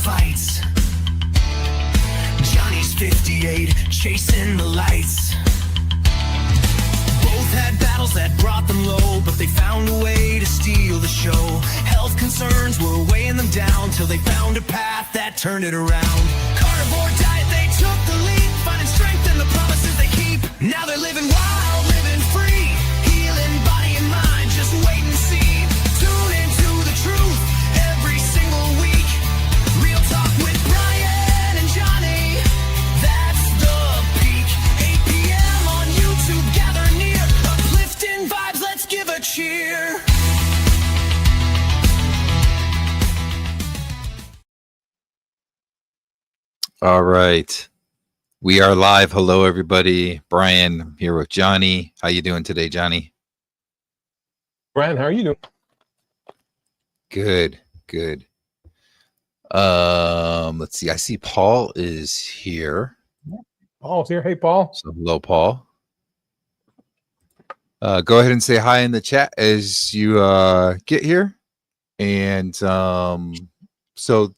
fights. Johnny's 58, chasing the lights. Both had battles that brought them low, but they found a way to steal the show. Health concerns were weighing them down till they found a path that turned it around. Carnivore diet, they took the lead, finding strength in the promises they keep. Now they're living wild, living free, healing body and mind. Just wait and see. Tune into the truth every single week. Real talk with Brian and Jonny. That's the peak. 8 p.m. on YouTube. Gather near. Uplifting vibes. Let's give a cheer. All right. We are live. Hello, everybody. Brian here with Jonny. How you doing today, Jonny? Brian, how are you doing? Good, good. Let's see. I see Paul is here. Paul's here. Hey, Paul. So hello, Paul. Go ahead and say hi in the chat as you get here. And so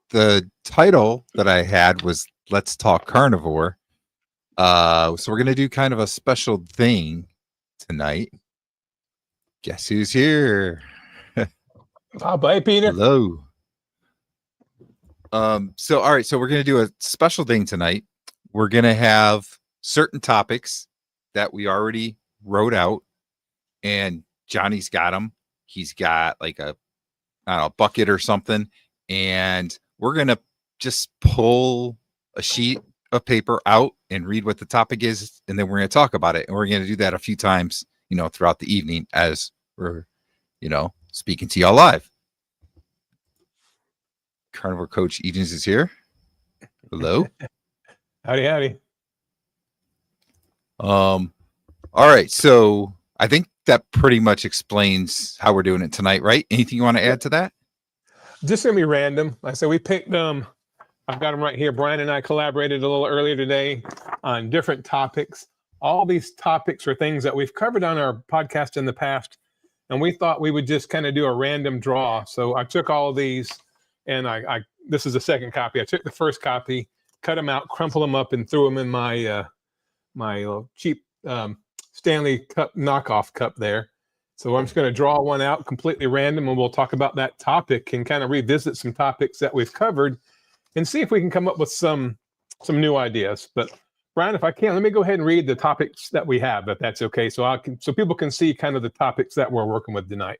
the title that I had was Let's Talk Carnivore. So we're going to do kind of a special thing tonight. Guess who's here? Bye, Peter. Hello. So all right, so we're going to do a special thing tonight. We're going to have certain topics that we already wrote out, and Johnny's got them. He's got like a, I don't know, bucket or something, and we're going to just pull a sheet of paper out and read what the topic is, and then we're going to talk about it. And we're going to do that a few times, throughout the evening as we're, speaking to y'all live. Carnivore Coach Edens is here. Hello. Howdy. All right. So I think that pretty much explains how we're doing it tonight, right? Anything you want to add to that? Just going to be random. Like I said, we picked I've got them right here. Brian and I collaborated a little earlier today on different topics. All these topics are things that we've covered on our podcast in the past, and we thought we would just kind of do a random draw. So I took all of these, and I this is the second copy. I took the first copy, cut them out, crumpled them up, and threw them in my my cheap Stanley cup knockoff cup there. So I'm just going to draw one out completely random, and we'll talk about that topic and kind of revisit some topics that we've covered and see if we can come up with some new ideas. But Brian, if I can, let me go ahead and read the topics that we have, if that's okay. So people can see kind of the topics that we're working with tonight.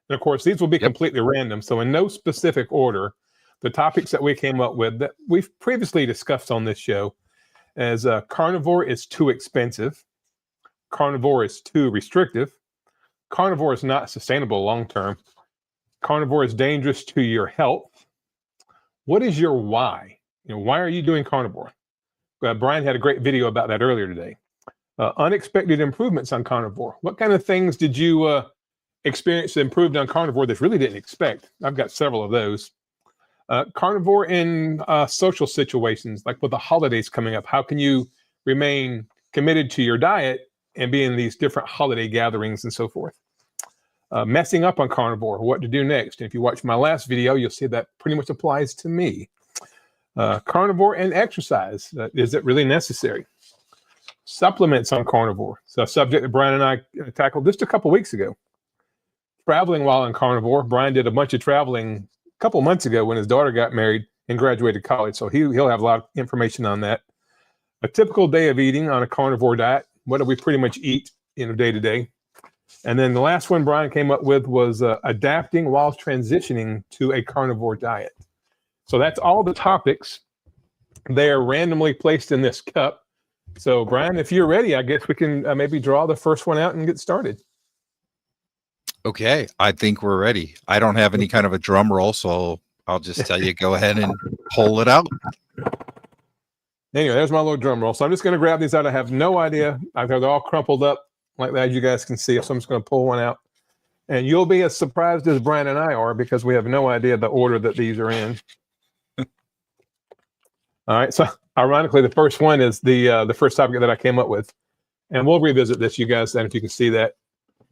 And of course, these will be completely random. So in no specific order, the topics that we came up with that we've previously discussed on this show as carnivore is too expensive, carnivore is too restrictive, carnivore is not sustainable long-term, carnivore is dangerous to your health. What is your why? Why are you doing carnivore? Brian had a great video about that earlier today. Unexpected improvements on carnivore. What kind of things did you experience that improved on carnivore that really didn't expect? I've got several of those. Carnivore in social situations, like with the holidays coming up. How can you remain committed to your diet and be in these different holiday gatherings and so forth? Messing up on carnivore, what to do next. And if you watch my last video, you'll see that pretty much applies to me. Carnivore and exercise, is it really necessary? Supplements on carnivore. So a subject that Brian and I tackled just a couple weeks ago. Traveling while on carnivore. Brian did a bunch of traveling a couple months ago when his daughter got married and graduated college. So he'll have a lot of information on that. A typical day of eating on a carnivore diet. What do we pretty much eat day to day? And then the last one Brian came up with was adapting while transitioning to a carnivore diet. So that's all the topics. They are randomly placed in this cup. So Brian, if you're ready, I guess we can maybe draw the first one out and get started. Okay, I think we're ready. I don't have any kind of a drum roll, so I'll just tell you, go ahead and pull it out. Anyway, there's my little drum roll. So I'm just going to grab these out. I have no idea. I've got it all crumpled up like that, as you guys can see. So I'm just going to pull one out. And you'll be as surprised as Brian and I are because we have no idea the order that these are in. All right. So ironically, the first one is the first topic that I came up with. And we'll revisit this, you guys, and if you can see that.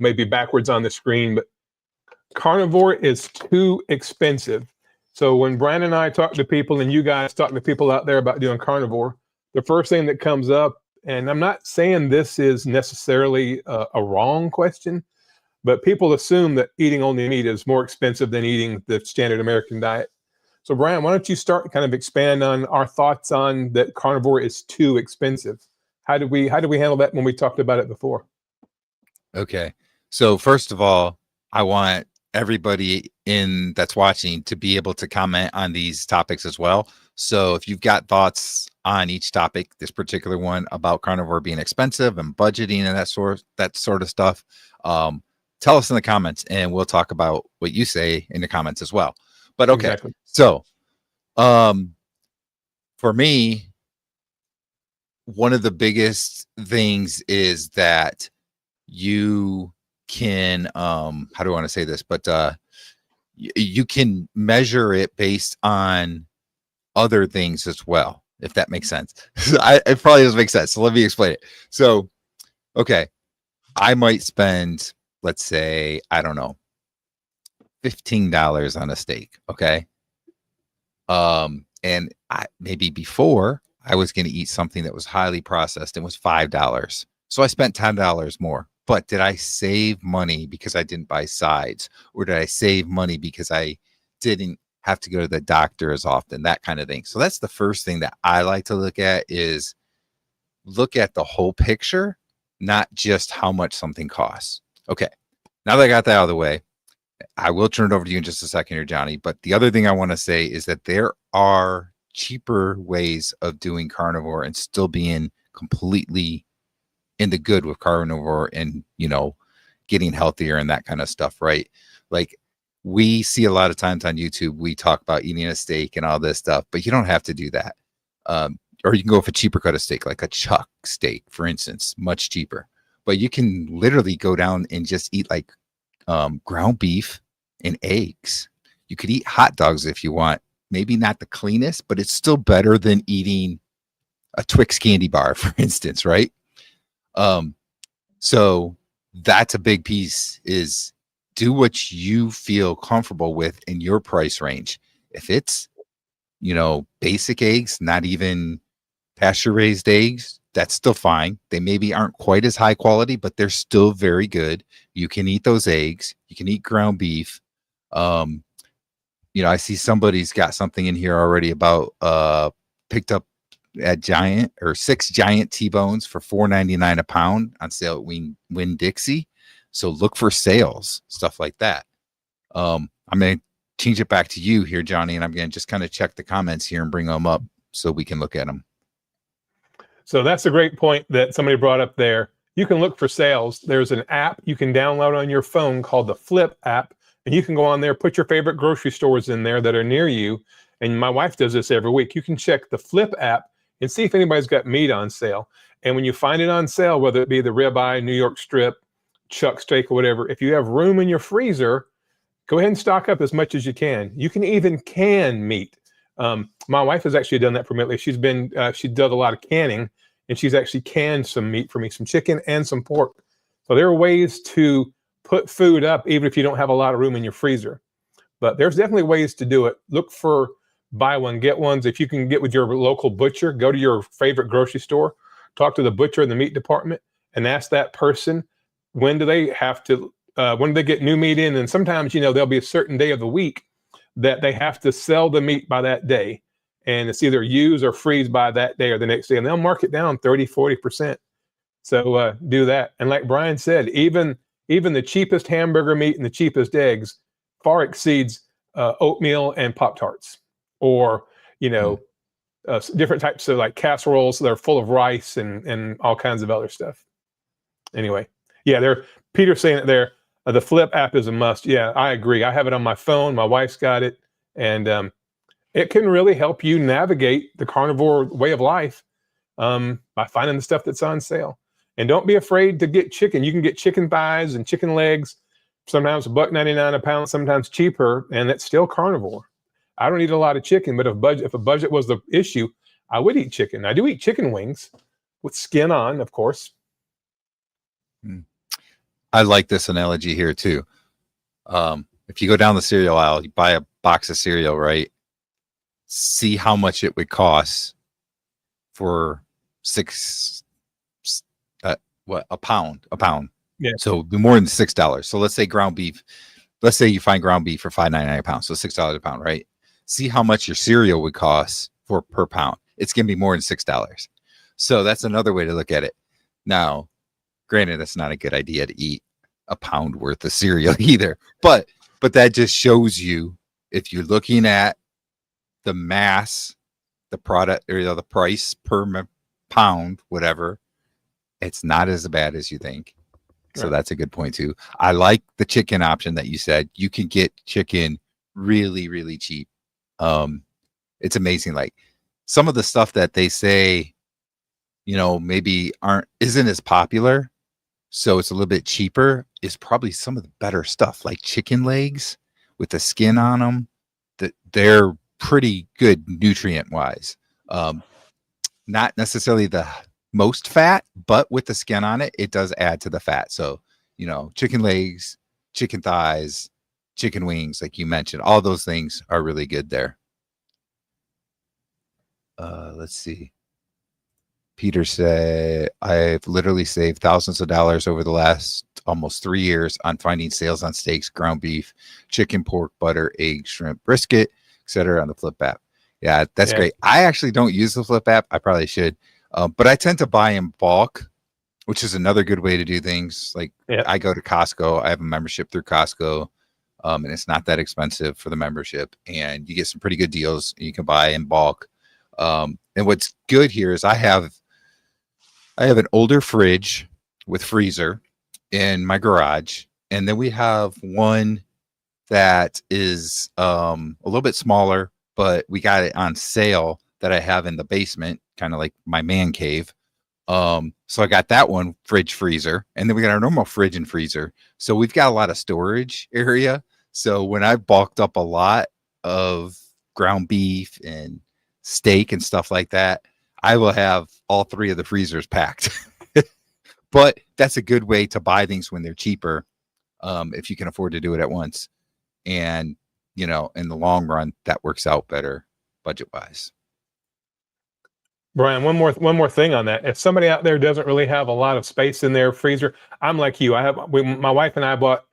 Maybe backwards on the screen, but carnivore is too expensive. So when Brian and I talk to people and you guys talk to people out there about doing carnivore, the first thing that comes up, and I'm not saying this is necessarily a wrong question, but people assume that eating only meat is more expensive than eating the standard American diet. So Brian, why don't you start kind of expand on our thoughts on that carnivore is too expensive? How did we handle that when we talked about it before? Okay. So first of all, I want everybody that's watching to be able to comment on these topics as well. So if you've got thoughts on each topic, this particular one about carnivore being expensive and budgeting and that sort of stuff, tell us in the comments and we'll talk about what you say in the comments as well. But okay. Exactly. So for me, one of the biggest things is that you can how do I want to say this, but you can measure it based on other things as well, if that makes sense. It probably doesn't make sense, so let me explain it. So okay, I might spend, let's say, I don't know, $15 on a steak. Okay. And maybe before I was going to eat something that was highly processed and was $5. So I spent $10 more. But did I save money because I didn't buy sides? Or did I save money because I didn't have to go to the doctor as often? That kind of thing. So that's the first thing that I like to look at, is look at the whole picture, not just how much something costs. Okay. Now that I got that out of the way, I will turn it over to you in just a second here, Johnny. But the other thing I want to say is that there are cheaper ways of doing carnivore and still being completely in the good with carnivore and, getting healthier and that kind of stuff, right? Like, we see a lot of times on YouTube, we talk about eating a steak and all this stuff, but you don't have to do that. Or you can go for a cheaper cut of steak, like a chuck steak, for instance, much cheaper. But you can literally go down and just eat like ground beef and eggs. You could eat hot dogs if you want. Maybe not the cleanest, but it's still better than eating a Twix candy bar, for instance, right? So that's a big piece, is do what you feel comfortable with in your price range. If it's, basic eggs, not even pasture raised eggs, that's still fine. They maybe aren't quite as high quality, but they're still very good. You can eat those eggs. You can eat ground beef. I see somebody's got something in here already about picked up at 6 giant T-bones for $4.99 a pound on sale at Winn-Dixie. So look for sales, stuff like that. I'm going to change it back to you here, Johnny, and I'm going to just kind of check the comments here and bring them up so we can look at them. So that's a great point that somebody brought up there. You can look for sales. There's an app you can download on your phone called the Flip app, and you can go on there, put your favorite grocery stores in there that are near you. And my wife does this every week. You can check the Flip app and see if anybody's got meat on sale. And when you find it on sale, whether it be the ribeye, New York strip, chuck steak, or whatever, if you have room in your freezer, go ahead and stock up as much as you can. You can even can meat. My wife has actually done that for me. She does a lot of canning, and she's actually canned some meat for me, some chicken and some pork. So there are ways to put food up even if you don't have a lot of room in your freezer. But there's definitely ways to do it. Look for buy one, get ones. If you can get with your local butcher, go to your favorite grocery store, talk to the butcher in the meat department, and ask that person, when do they get new meat in? And sometimes, there'll be a certain day of the week that they have to sell the meat by that day. And it's either use or freeze by that day or the next day. And they'll mark it down 30, 40%. So do that. And like Brian said, even the cheapest hamburger meat and the cheapest eggs far exceeds oatmeal and Pop-Tarts, or, different types of like casseroles that are full of rice and all kinds of other stuff. Anyway, yeah, Peter's saying it there. The Flip app is a must. Yeah, I agree. I have it on my phone. My wife's got it. And it can really help you navigate the carnivore way of life by finding the stuff that's on sale. And don't be afraid to get chicken. You can get chicken thighs and chicken legs, sometimes $1.99 a pound, sometimes cheaper, and it's still carnivore. I don't eat a lot of chicken, but if a budget was the issue, I would eat chicken. I do eat chicken wings with skin on, of course. I like this analogy here too. If you go down the cereal aisle, you buy a box of cereal, right? See how much it would cost for a pound. Yeah. So it'd be more than $6. So let's say ground beef. Let's say you find ground beef for $5.99 a pound, so $6 a pound, right? See how much your cereal would cost for per pound. It's gonna be more than $6. So that's another way to look at it. Now, granted, that's not a good idea to eat a pound worth of cereal either, but that just shows you, if you're looking at the mass, the product, or the price per pound, whatever, it's not as bad as you think. So that's a good point too. I like the chicken option that you said. You can get chicken really, really cheap. It's amazing. Like some of the stuff that they say, maybe isn't as popular, so it's a little bit cheaper, is probably some of the better stuff, like chicken legs with the skin on them. That they're pretty good nutrient wise. Not necessarily the most fat, but with the skin on it, it does add to the fat. So, chicken legs, chicken thighs, chicken wings, like you mentioned, all those things are really good there. Let's see. Peter said, I've literally saved thousands of dollars over the last almost 3 years on finding sales on steaks, ground beef, chicken, pork, butter, egg, shrimp, brisket, etc. on the Flip app. Yeah, that's great. I actually don't use the Flip app. I probably should. But I tend to buy in bulk, which is another good way to do things. Like I go to Costco. I have a membership through Costco, and it's not that expensive for the membership. And you get some pretty good deals. You can buy in bulk. And what's good here is I have an older fridge with freezer in my garage. And then we have one that is a little bit smaller, but we got it on sale that I have in the basement, kind of like my man cave. So I got that one, fridge, freezer, and then we got our normal fridge and freezer. So we've got a lot of storage area. So when I bulked up a lot of ground beef and steak and stuff like that, I will have all three of the freezers packed. But that's a good way to buy things when they're cheaper, if you can afford to do it at once. And, in the long run, that works out better budget wise. Brian, one more thing on that. If somebody out there doesn't really have a lot of space in their freezer, I'm like you. My wife and I bought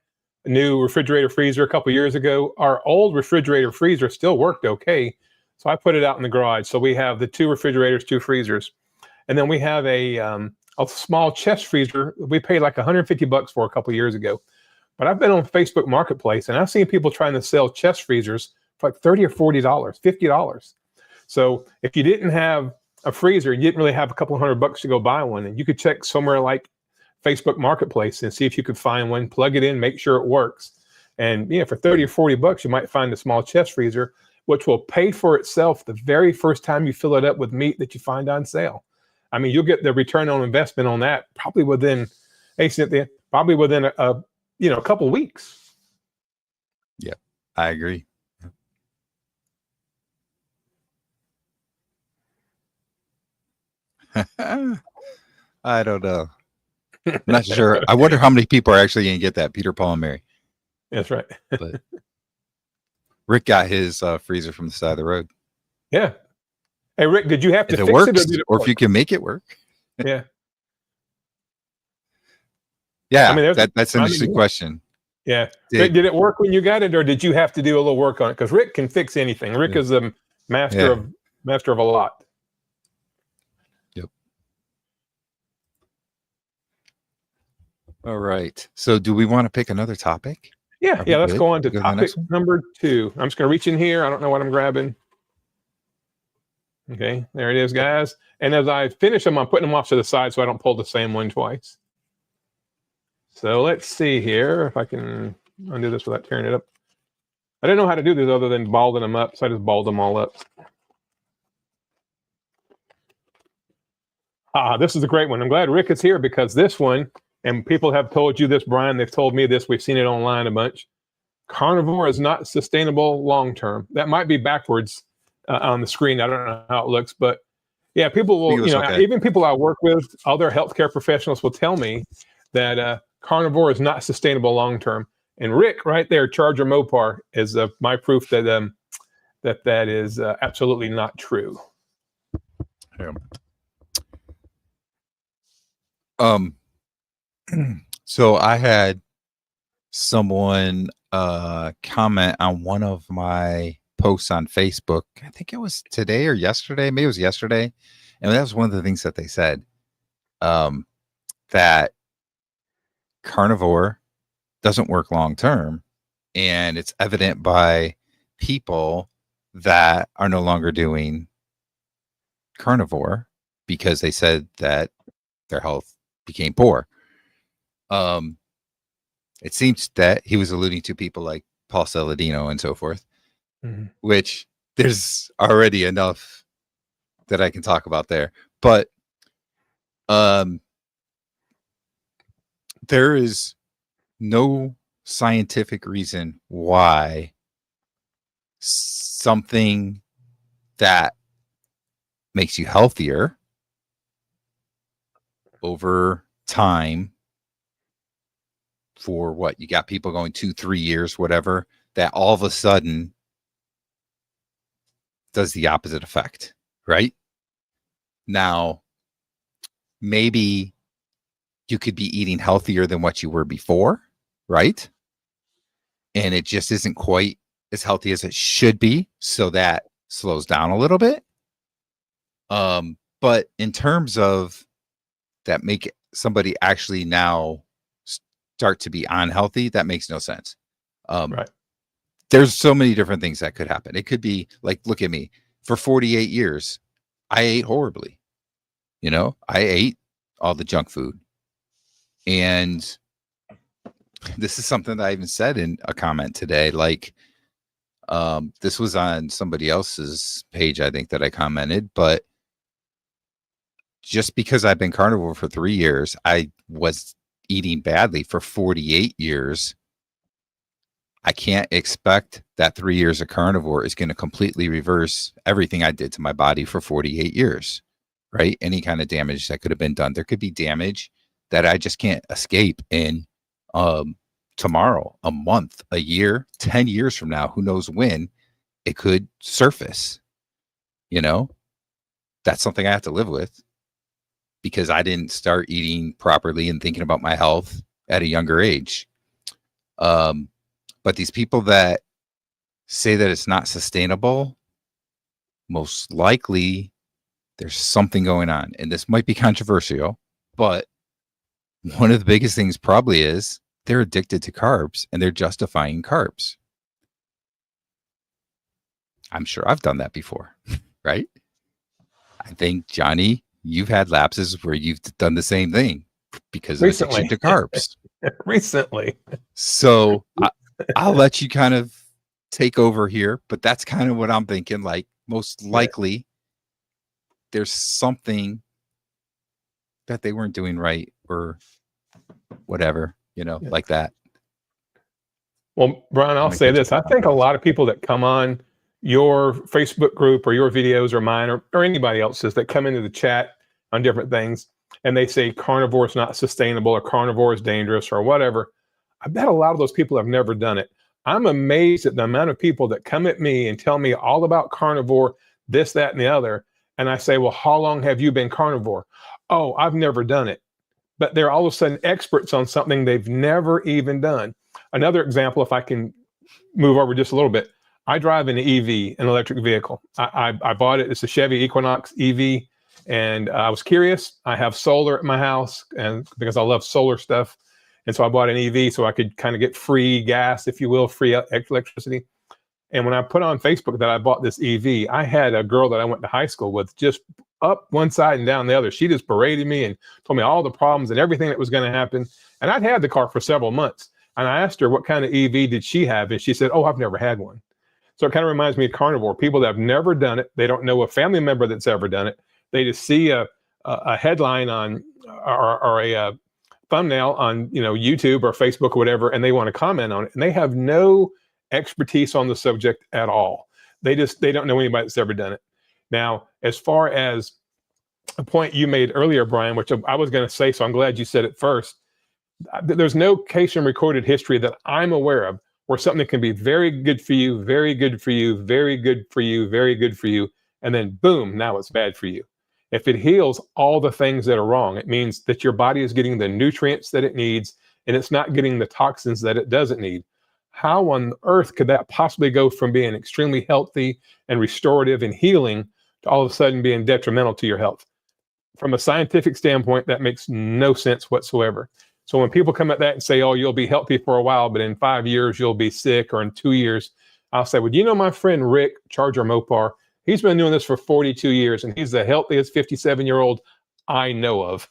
a new refrigerator freezer a couple years ago. Our old refrigerator freezer still worked okay, so I put it out in the garage. So we have the 2 refrigerators, 2 freezers, and then we have a small chest freezer we paid like $150 for a couple years ago. But I've been on Facebook Marketplace and I've seen people trying to sell chest freezers for like $30 or $40, $50. So if you didn't have a freezer, you didn't really have a couple $100 to go buy one, and you could check somewhere like Facebook Marketplace and see if you could find one, plug it in, make sure it works. And for $30 or $40, you might find a small chest freezer, which will pay for itself the very first time you fill it up with meat that you find on sale. I mean, you'll get the return on investment on that probably within a couple weeks. Yeah, I agree. I don't know. I'm not sure. I wonder how many people are actually going to get that, Peter, Paul, and Mary. That's right. But Rick got his freezer from the side of the road. Yeah. Hey, Rick, did you have to if fix it works, it, or did it or work? if you can make it work? Yeah. Yeah, I mean, that's an interesting question. Yeah. Did it work when you got it, or did you have to do a little work on it? Because Rick can fix anything. Rick is a master of a lot. Yep. All right. So do we want to pick another topic? Yeah. Let's go on to topic number 2. I'm just going to reach in here. I don't know what I'm grabbing. Okay, there it is, guys. And as I finish them, I'm putting them off to the side so I don't pull the same one twice. So let's see here if I can undo this without tearing it up. I didn't know how to do this other than balling them up, so I just balled them all up. This is a great one. I'm glad Rick is here, because this one, and people have told you this, Brian, they've told me this, we've seen it online a bunch. Carnivore is not sustainable long-term. That might be backwards on the screen. I don't know how it looks, but yeah, people will, even people I work with, other healthcare professionals will tell me that carnivore is not sustainable long-term. And Rick, right there, Charger Mopar, is my proof that that is absolutely not true. Yeah. So I had someone comment on one of my posts on Facebook. I think it was today or yesterday. Maybe it was yesterday. And that was one of the things that they said, that carnivore doesn't work long term. And it's evident by people that are no longer doing carnivore because they said that their health became poor. It seems that he was alluding to people like Paul Saladino and so forth, which there's already enough that I can talk about there. But there is no scientific reason why something that makes you healthier over time, for what you got people going 2-3 years, whatever, that all of a sudden does the opposite effect, right? Now, maybe you could be eating healthier than what you were before, right? And it just isn't quite as healthy as it should be, so that slows down a little bit. But in terms of that make somebody actually now start to be unhealthy, that makes no sense. Right. There's so many different things that could happen. It could be like, look at me. For 48 years, I ate horribly. I ate all the junk food. And this is something that I even said in a comment today. Like, this was on somebody else's page, I think, that I commented. But just because I've been carnivore for 3 years, I was eating badly for 48 years. I can't expect that 3 years of carnivore is going to completely reverse everything I did to my body for 48 years, right? Any kind of damage that could have been done. There could be damage that I just can't escape in tomorrow, a month, a year, 10 years from now. Who knows when it could surface? That's something I have to live with, because I didn't start eating properly and thinking about my health at a younger age. But these people that say that it's not sustainable, most likely there's something going on. And this might be controversial, but one of the biggest things probably is they're addicted to carbs and they're justifying carbs. I'm sure I've done that before, right? I think, Johnny, you've had lapses where you've done the same thing because of addiction to carbs. Recently. So I'll let you kind of take over here, but that's kind of what I'm thinking. Like, most likely there's something that they weren't doing right or whatever, like that. Well, Brian, I'll say this. I think a lot of people that come on your Facebook group or your videos or mine or anybody else's that come into the chat on different things and they say carnivore is not sustainable or carnivore is dangerous or whatever, I bet a lot of those people have never done it. I'm amazed at the amount of people that come at me and tell me all about carnivore, this, that, and the other. And I say, well, how long have you been carnivore? Oh, I've never done it. But they're all of a sudden experts on something they've never even done. Another example, if I can move over just a little bit, I drive an EV, an electric vehicle. I bought it. It's a Chevy Equinox EV. And I was curious. I have solar at my house, and because I love solar stuff. And so I bought an EV so I could kind of get free gas, if you will, free electricity. And when I put on Facebook that I bought this EV, I had a girl that I went to high school with just up one side and down the other. She just berated me and told me all the problems and everything that was going to happen. And I'd had the car for several months. And I asked her what kind of EV did she have? And she said, oh, I've never had one. So it kind of reminds me of carnivore. People that have never done it. They don't know a family member that's ever done it. They just see a headline on or a thumbnail on YouTube or Facebook or whatever, and they want to comment on it. And they have no expertise on the subject at all. They don't know anybody that's ever done it. Now, as far as a point you made earlier, Brian, which I was going to say, so I'm glad you said it first. there's no case in recorded history that I'm aware of where something can be very good for you, very good for you, very good for you, very good for you, and then boom, now it's bad for you. If it heals all the things that are wrong, it means that your body is getting the nutrients that it needs and it's not getting the toxins that it doesn't need. How on earth could that possibly go from being extremely healthy and restorative and healing to all of a sudden being detrimental to your health? From a scientific standpoint, that makes no sense whatsoever. So when people come at that and say, oh, you'll be healthy for a while, but in 5 years you'll be sick, or in 2 years, I'll say, well, do you know my friend Rick, Charger Mopar? He's been doing this for 42 years, and he's the healthiest 57-year-old I know of.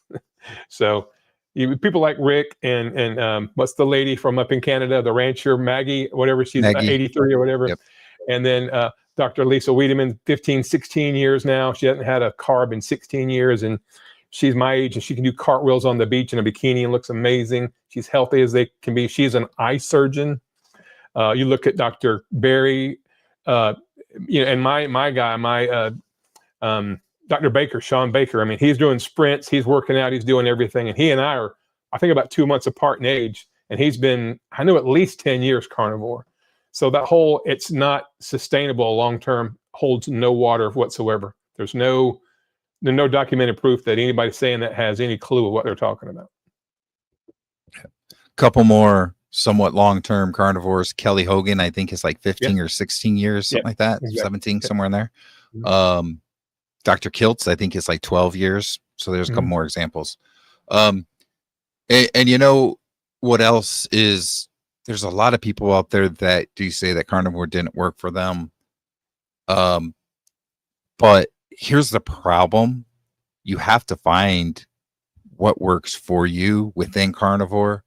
So people like Rick and what's the lady from up in Canada, the rancher, Maggie, whatever, she's Maggie. 83 or whatever. Yep. And then Dr. Lisa Wiedemann, 15, 16 years now. She hasn't had a carb in 16 years, and she's my age, and she can do cartwheels on the beach in a bikini and looks amazing. She's healthy as they can be. She's an eye surgeon. You look at Dr. Barry, and my guy, Dr. Baker, Sean Baker. I mean, he's doing sprints, he's working out, he's doing everything. And he and I are, I think, about 2 months apart in age. And he's been, I know, at least 10 years carnivore. So that whole, it's not sustainable long-term, holds no water whatsoever. There's no documented proof that anybody saying that has any clue of what they're talking about. Couple more somewhat long-term carnivores. Kelly Hogan, I think, is like 15 or 16 years, something like that. Exactly. 17, somewhere in there. Dr. Kiltz, I think, is like 12 years. So there's a couple more examples. And you know what else is, there's a lot of people out there that do say that carnivore didn't work for them. But here's the problem. You have to find what works for you within carnivore.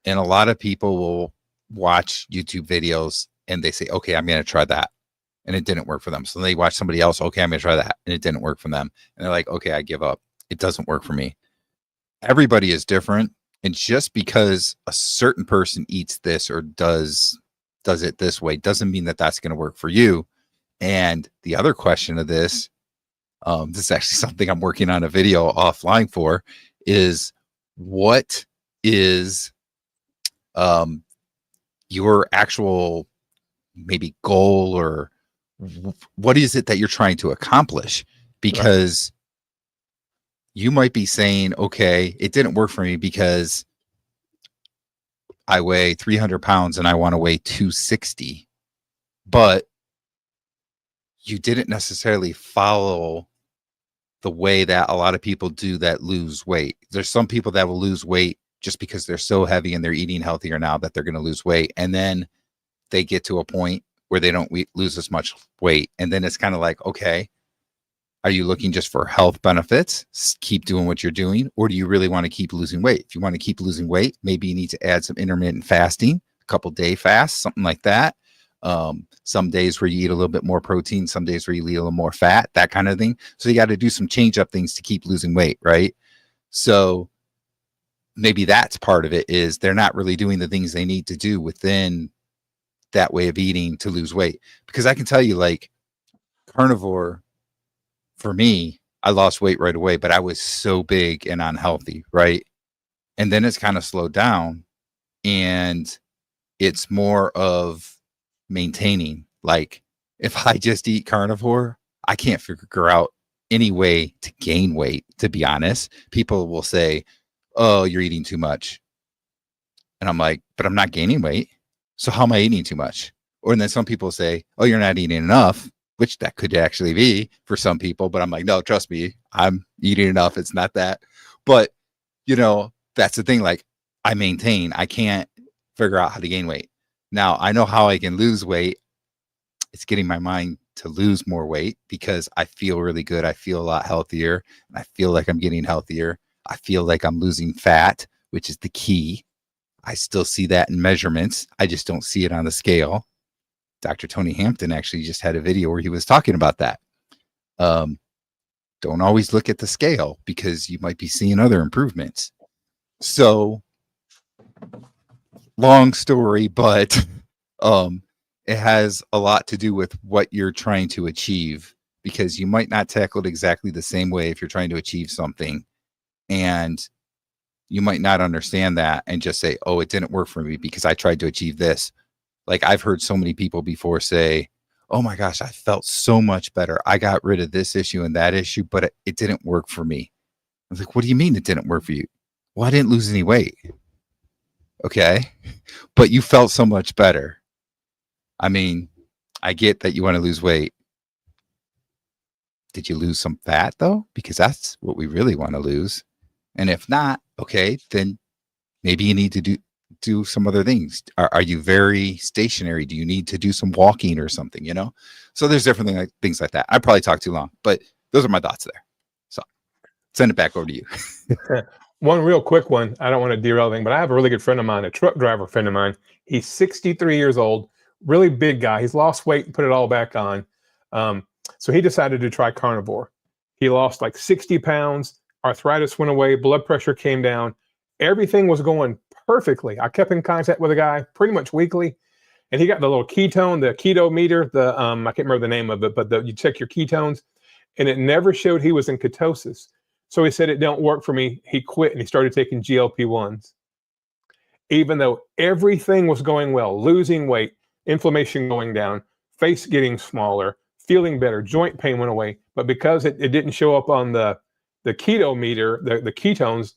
And a lot of people will watch YouTube videos and they say, okay, I'm going to try that. And it didn't work for them. So they watch somebody else. Okay, I'm going to try that. And it didn't work for them. And they're like, okay, I give up. It doesn't work for me. Everybody is different. And just because a certain person eats this or does it this way doesn't mean that that's going to work for you. And the other question of this is actually something I'm working on a video offline for, is what is your actual maybe goal, or what is it that you're trying to accomplish? Because you might be saying, okay, it didn't work for me because I weigh 300 pounds and I want to weigh 260, but you didn't necessarily follow the way that a lot of people do that lose weight. There's some people that will lose weight just because they're so heavy and they're eating healthier now that they're going to lose weight. And then they get to a point where they don't lose as much weight. And then it's kind of like, okay, are you looking just for health benefits? Keep doing what you're doing. Or do you really want to keep losing weight? If you want to keep losing weight, maybe you need to add some intermittent fasting, a couple day fast, something like that. Some days where you eat a little bit more protein, some days where you eat a little more fat, that kind of thing. So you got to do some change up things to keep losing weight, right? So maybe that's part of it, is they're not really doing the things they need to do within that way of eating to lose weight. Because I can tell you, like, carnivore, for me, I lost weight right away, but I was so big and unhealthy, right? And then it's kind of slowed down, and it's more of maintaining. Like, if I just eat carnivore, I can't figure out any way to gain weight, to be honest. People will say, oh, you're eating too much. And I'm like, but I'm not gaining weight. So how am I eating too much? Or then some people say, oh, you're not eating enough, which that could actually be for some people. But I'm like, no, trust me, I'm eating enough. It's not that. But, you know, that's the thing. Like, I maintain, I can't figure out how to gain weight. Now, I know how I can lose weight. It's getting my mind to lose more weight, because I feel really good. I feel a lot healthier, and I feel like I'm getting healthier. I feel like I'm losing fat, which is the key. I still see that in measurements. I just don't see it on the scale. Dr. Tony Hampton actually just had a video where he was talking about that. Don't always look at the scale, because you might be seeing other improvements. So, long story, but it has a lot to do with what you're trying to achieve, because you might not tackle it exactly the same way if you're trying to achieve something. And you might not understand that and just say, oh, it didn't work for me because I tried to achieve this. Like I've heard so many people before say, oh my gosh, I felt so much better. I got rid of this issue and that issue, but it didn't work for me. I was like, what do you mean it didn't work for you? Well, I didn't lose any weight. Okay. But you felt so much better. I mean, I get that you want to lose weight. Did you lose some fat though? Because that's what we really want to lose. And if not, okay, then maybe you need to do some other things. Are you very stationary? Do you need to do some walking or something, you know? So there's different things like that. I probably talked too long, but those are my thoughts there. So send it back over to you. One real quick one. I don't want to derail anything, but I have a really good friend of mine, a truck driver friend of mine. He's 63 years old, really big guy. He's lost weight and put it all back on. So he decided to try carnivore. He lost like 60 pounds. Arthritis went away. Blood pressure came down. Everything was going perfectly. I kept in contact with the guy pretty much weekly. And he got the little ketone, the keto meter, I can't remember the name of it, but you check your ketones, and it never showed he was in ketosis. So he said, it don't work for me. He quit and he started taking GLP-1s. Even though everything was going well, losing weight, inflammation going down, face getting smaller, feeling better, joint pain went away. But because it didn't show up on the keto meter, the ketones,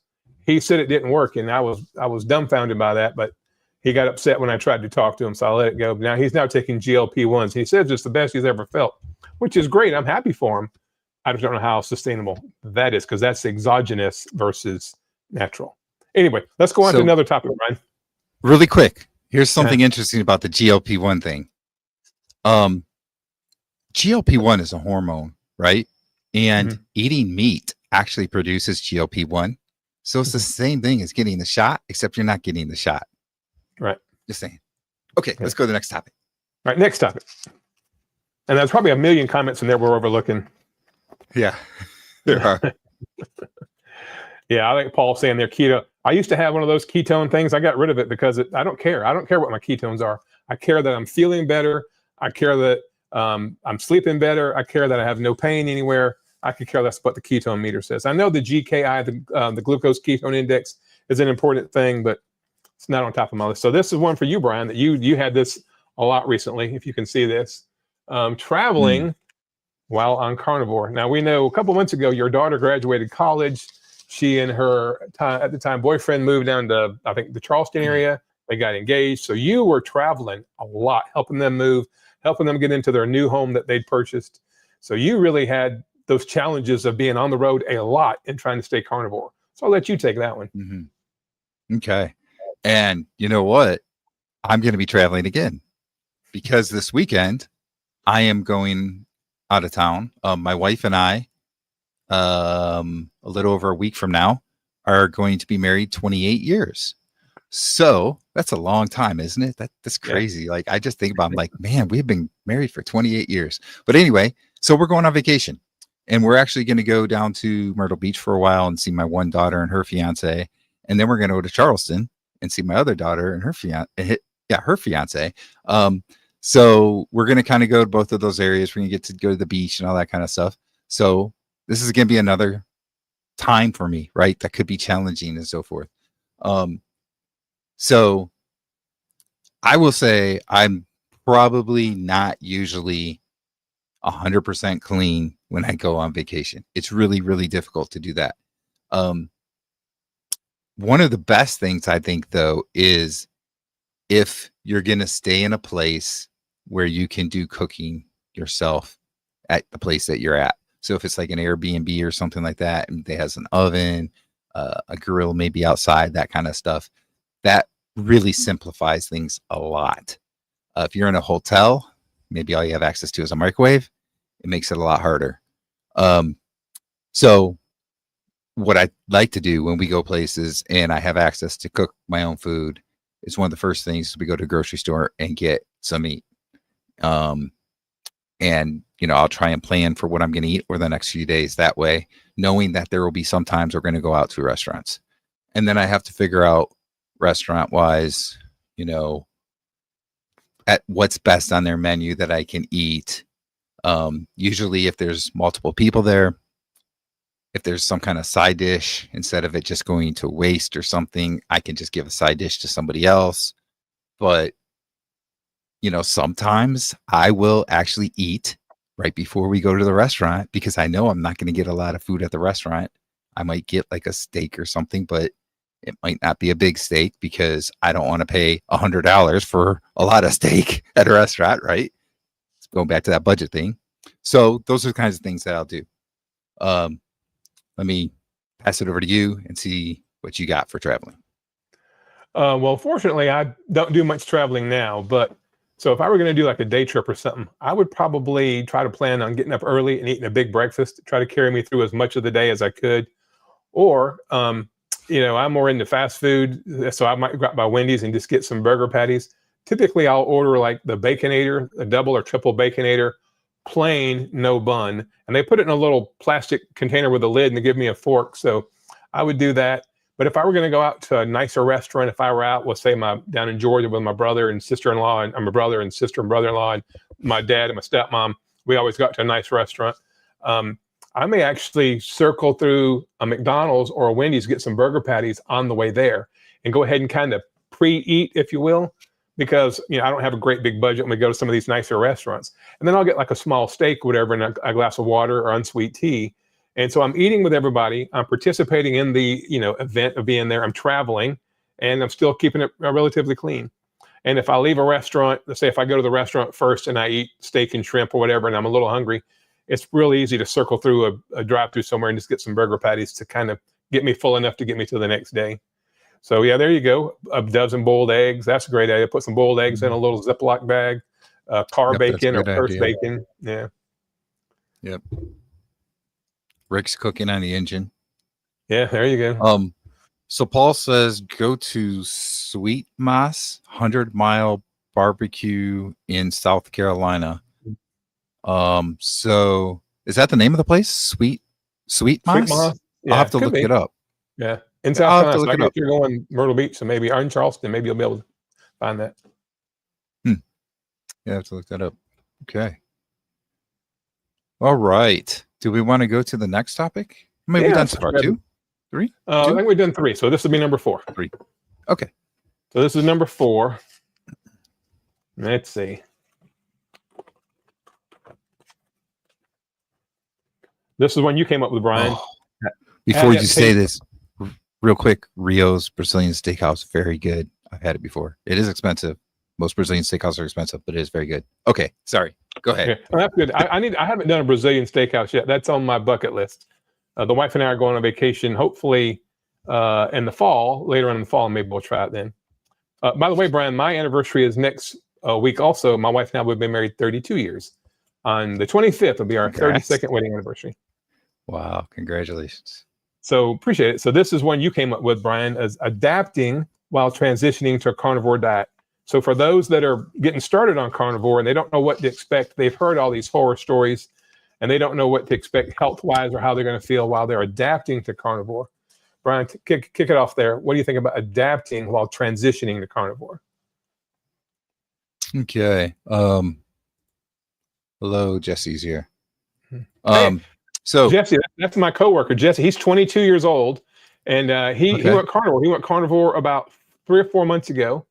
he said it didn't work. And I was dumbfounded by that, but he got upset when I tried to talk to him. So I let it go. Now he's taking GLP-1s. He says it's the best he's ever felt, which is great. I'm happy for him. I just don't know how sustainable that is, because that's exogenous versus natural. Anyway, let's go on to another topic, Brian. Really quick. Here's something interesting about the GLP-1 thing. GLP-1 is a hormone, right? And eating meat actually produces GLP-1. So it's the same thing as getting the shot, except you're not getting the shot. Right. Just saying. Okay, let's go to the next topic. All right, next topic. And there's probably a million comments in there we're overlooking. Yeah, there are. Yeah, I like Paul saying they're keto. I used to have one of those ketone things. I got rid of it because I don't care. I don't care what my ketones are. I care that I'm feeling better. I care that I'm sleeping better. I care that I have no pain anywhere. I could care less what the ketone meter says. I know the GKI, the glucose ketone index, is an important thing, but it's not on top of my list. So this is one for you, Brian, that you had this a lot recently, if you can see this. Traveling while on carnivore. Now, we know a couple months ago, your daughter graduated college. She and her, at the time, boyfriend moved down to, I think, the Charleston area. They got engaged. So you were traveling a lot, helping them move, helping them get into their new home that they'd purchased. So you really had those challenges of being on the road a lot and trying to stay carnivore. So I'll let you take that one. Mm-hmm. Okay. And you know what? I'm going to be traveling again, because this weekend I am going out of town. My wife and I, a little over a week from now, are going to be married 28 years. So that's a long time, isn't it? That's crazy. Yeah. Like I just think about, I'm like, man, we've been married for 28 years. But anyway, so we're going on vacation, and we're actually going to go down to Myrtle Beach for a while and see my one daughter and her fiance. And then we're going to go to Charleston and see my other daughter and her fiance. So we're going to kind of go to both of those areas. We're going to get to go to the beach and all that kind of stuff. So this is going to be another time for me, right? That could be challenging and so forth. So I will say I'm probably not usually 100% clean when I go on vacation. It's really, really difficult to do that. One of the best things I think, though, is if you're going to stay in a place where you can do cooking yourself at the place that you're at. So if it's like an Airbnb or something like that, and they has an oven, a grill maybe outside, that kind of stuff, that really simplifies things a lot. If you're in a hotel, maybe all you have access to is a microwave. It makes it a lot harder. So what I like to do when we go places and I have access to cook my own food is one of the first things we go to the grocery store and get some meat. And, I'll try and plan for what I'm going to eat for the next few days that way, knowing that there will be some times we're going to go out to restaurants. And then I have to figure out restaurant wise, at what's best on their menu that I can eat. Usually if there's multiple people there, if there's some kind of side dish, instead of it just going to waste or something, I can just give a side dish to somebody else. But, sometimes I will actually eat right before we go to the restaurant because I know I'm not going to get a lot of food at the restaurant. I might get like a steak or something, but it might not be a big steak because I don't want to pay $100 for a lot of steak at a restaurant, right? It's going back to that budget thing. So those are the kinds of things that I'll do. Let me pass it over to you and see what you got for traveling. Well, fortunately, I don't do much traveling now, but so if I were going to do like a day trip or something, I would probably try to plan on getting up early and eating a big breakfast, try to carry me through as much of the day as I could. Or, I'm more into fast food, so I might go out by Wendy's and just get some burger patties. Typically, I'll order like the Baconator, a double or triple Baconator, plain, no bun. And they put it in a little plastic container with a lid and they give me a fork. So I would do that. But if I were going to go out to a nicer restaurant, if I were out, let's say down in Georgia with my brother and sister-in-law, and my brother and sister and brother-in-law, and my dad and my stepmom, we always got to a nice restaurant. I may actually circle through a McDonald's or a Wendy's, get some burger patties on the way there and go ahead and kind of pre-eat, if you will, because, I don't have a great big budget when we go to some of these nicer restaurants. And then I'll get like a small steak, whatever, and a glass of water or unsweet tea. And so I'm eating with everybody. I'm participating in the, event of being there. I'm traveling and I'm still keeping it relatively clean. And if I leave a restaurant, let's say if I go to the restaurant first and I eat steak and shrimp or whatever, and I'm a little hungry, it's really easy to circle through a drive-through somewhere and just get some burger patties to kind of get me full enough to get me to the next day. So yeah, there you go. A dozen boiled eggs. That's a great idea. Put some boiled eggs in a little Ziploc bag, bacon or purse bacon. Yeah. Yep. Rick's cooking on the engine. Yeah, there you go. So Paul says go to Sweet Moss 100-mile barbecue in South Carolina. So is that the name of the place? Sweet Moss? Yeah, I'll have to look it up. Yeah. In South Carolina, so I guess you're going Myrtle Beach, so maybe or in Charleston, maybe you'll be able to find that. Yeah, I have to look that up. Okay. All right. Do we want to go to the next topic? Maybe we've done so far. 2? 3? I think we've done 3. So this will be number 4. 3. Okay. So this is number 4. Let's see. This is one you came up with, Brian. Before you say this, real quick, Rio's Brazilian Steakhouse, very good. I've had it before. It is expensive. Most Brazilian steakhouses are expensive, but it is very good. Okay, sorry. Go ahead. Okay. Well, that's good. I haven't done a Brazilian steakhouse yet. That's on my bucket list. The wife and I are going on vacation, hopefully in the fall, later on in the fall, maybe we'll try it then. By the way, Brian, my anniversary is next week also. My wife and I have been married 32 years. On the 25th will be our 32nd wedding anniversary. Wow, congratulations. So appreciate it. So this is one you came up with, Brian, as adapting while transitioning to a carnivore diet. So for those that are getting started on carnivore and they don't know what to expect, they've heard all these horror stories and they don't know what to expect health-wise or how they're going to feel while they're adapting to carnivore. Brian, kick it off there. What do you think about adapting while transitioning to carnivore? Okay. Hello, Jesse's here. Hey, so Jesse, that's my coworker, Jesse. He's 22 years old and he went carnivore. He went carnivore about 3 or 4 months ago.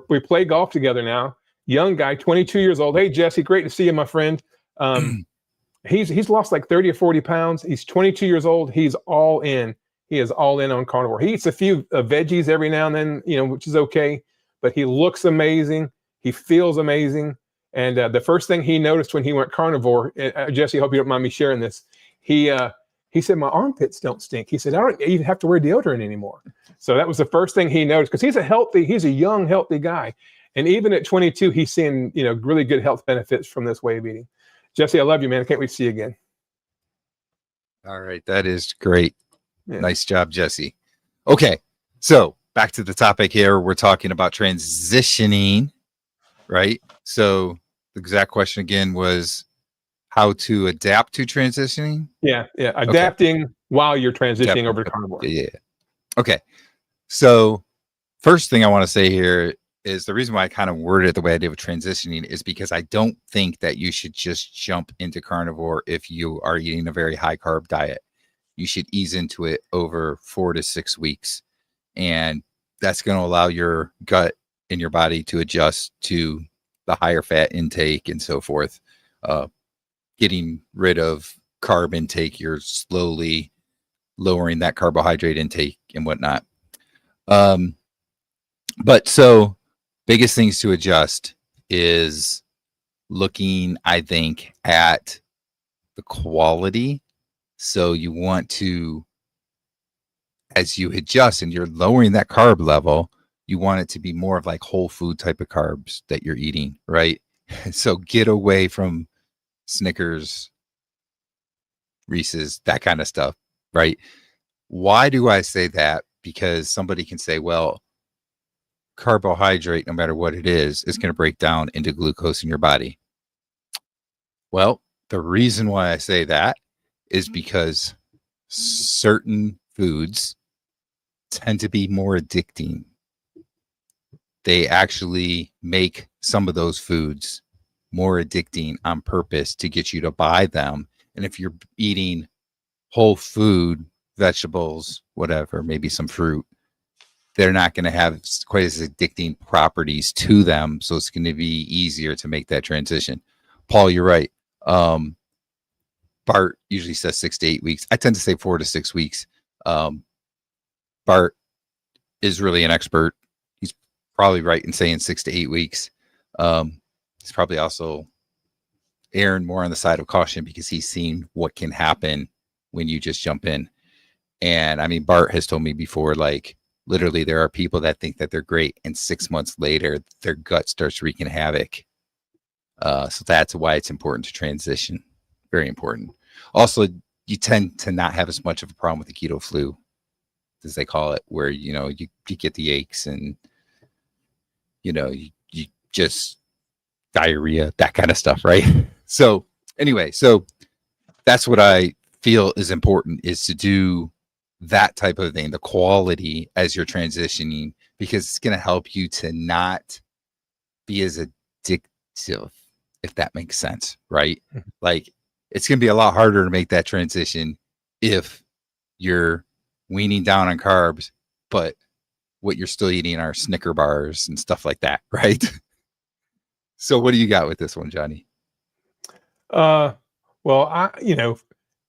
We play golf together now. Young guy, 22 years old. Hey, Jesse, great to see you, my friend. He's lost like 30 or 40 pounds. He's 22 years old. He's all in. He is all in on carnivore. He eats a few veggies every now and then, which is okay. But he looks amazing. He feels amazing. And the first thing he noticed when he went carnivore, Jesse, I hope you don't mind me sharing this. He said, my armpits don't stink. He said, I don't even have to wear deodorant anymore. So that was the first thing he noticed because he's a young, healthy guy. And even at 22, he's seeing, really good health benefits from this way of eating. Jesse, I love you, man. I can't wait to see you again. All right. That is great. Yeah. Nice job, Jesse. Okay. So back to the topic here. We're talking about transitioning, right? So the exact question again was how to adapt to transitioning. Yeah. Adapting while you're transitioning over to carnivore. Yeah. Okay. So first thing I want to say here is the reason why I kind of worded it the way I did with transitioning is because I don't think that you should just jump into carnivore if you are eating a very high carb diet. you should ease into it over 4 to 6 weeks. And that's going to allow your gut and your body to adjust to the higher fat intake and so forth. Getting rid of carb intake, you're slowly lowering that carbohydrate intake and whatnot. But so biggest things to adjust is looking, I think, at the quality. So you want to, as you adjust and you're lowering that carb level, you want it to be more of like whole food type of carbs that you're eating, right? So get away from Snickers, Reese's, that kind of stuff, right? Why do I say that? Because somebody can say, well, carbohydrate, no matter what it is going to break down into glucose in your body. Well, the reason why I say that is because certain foods tend to be more addicting. They actually make some of those foods more addicting on purpose to get you to buy them. And if you're eating whole food, vegetables, whatever, maybe some fruit, they're not going to have quite as addicting properties to them. So it's going to be easier to make that transition. Paul, you're right. Bart usually says 6 to 8 weeks. I tend to say 4 to 6 weeks. Bart is really an expert. He's probably right in saying 6 to 8 weeks. He's probably also erring more on the side of caution because he's seen what can happen when you just jump in. And I mean, Bart has told me before, like, literally there are people that think that they're great, and 6 months later, their gut starts wreaking havoc. So that's why it's important to transition. Very important. Also, you tend to not have as much of a problem with the keto flu, as they call it, where, you know, you get the aches and, you know, you just diarrhea, that kind of stuff, right? So anyway, so that's what I feel is important, is to do that type of thing, the quality as you're transitioning, because it's going to help you to not be as addictive, if that makes sense, right? Like, it's going to be a lot harder to make that transition if you're weaning down on carbs, but what you're still eating are Snicker bars and stuff like that, right? So what do you got with this one, Johnny? Well,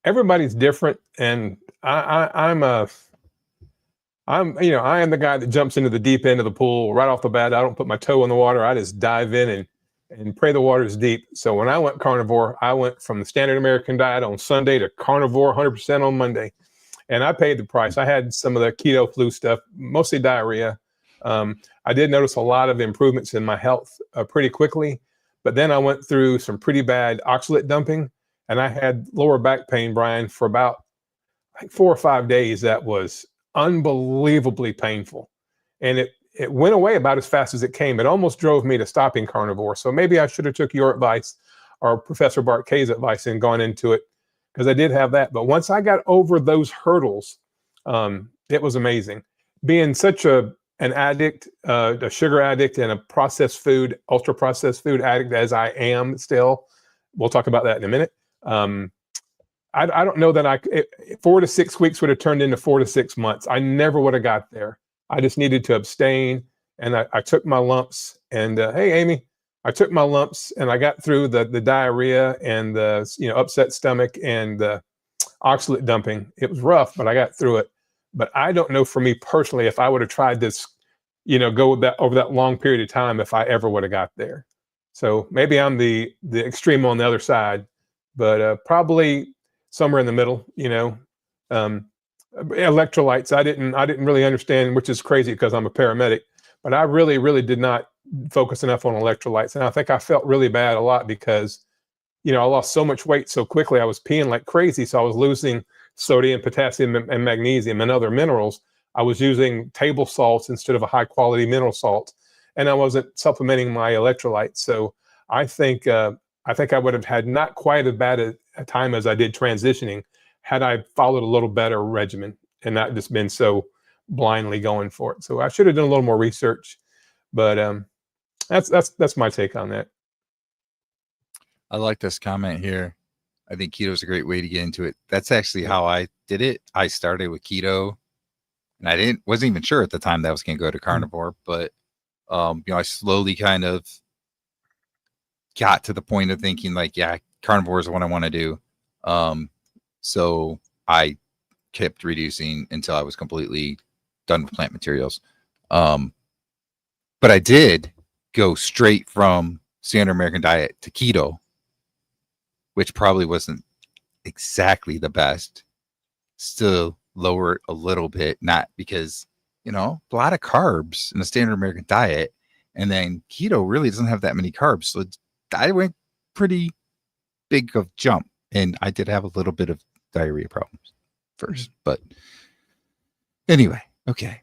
everybody's different, and I am the guy that jumps into the deep end of the pool right off the bat. I don't put my toe in the water. I just dive in and pray the water's deep. So when I went carnivore, I went from the standard American diet on Sunday to carnivore 100% on Monday. And I paid the price. I had some of the keto flu stuff, mostly diarrhea. I did notice a lot of improvements in my health pretty quickly. But then I went through some pretty bad oxalate dumping, and I had lower back pain, Brian, for about like 4 or 5 days. That was unbelievably painful. And it went away about as fast as it came. It almost drove me to stopping carnivore. So maybe I should have took your advice or Professor Bart K's advice and gone into it, because I did have that. But once I got over those hurdles, it was amazing. Being such an addict, a sugar addict, and a processed food, ultra processed food addict, as I am still, we'll talk about that in a minute. I don't know that 4 to 6 weeks would have turned into 4 to 6 months. I never would have got there. I just needed to abstain, and I took my lumps. And hey, Amy, I took my lumps, and I got through the diarrhea and the upset stomach and the oxalate dumping. It was rough, but I got through it. But I don't know, for me personally, if I would have tried this, go with that over that long period of time, if I ever would have got there. So maybe I'm the extreme on the other side, but probably somewhere in the middle. Electrolytes, I didn't really understand, which is crazy because I'm a paramedic, but I really, really did not focus enough on electrolytes. And I think I felt really bad a lot because, I lost so much weight so quickly. I was peeing like crazy. So I was losing sodium, potassium, and magnesium and other minerals. I was using table salts instead of a high quality mineral salt, and I wasn't supplementing my electrolytes. So I think I would have had not quite as bad a time as I did transitioning had I followed a little better regimen and not just been so blindly going for it. So I should have done a little more research, but that's my take on that. I like this comment here. I think keto is a great way to get into it. That's actually how I did it. I started with keto, and I wasn't even sure at the time that I was going to go to carnivore, but I slowly kind of got to the point of thinking like, yeah, carnivore is what I want to do. So I kept reducing until I was completely done with plant materials. But I did go straight from standard American diet to keto, which probably wasn't exactly the best. Still lower it a little bit, not because, a lot of carbs in the standard American diet. And then keto really doesn't have that many carbs. So I went pretty big of jump. And I did have a little bit of diarrhea problems first. But anyway, okay.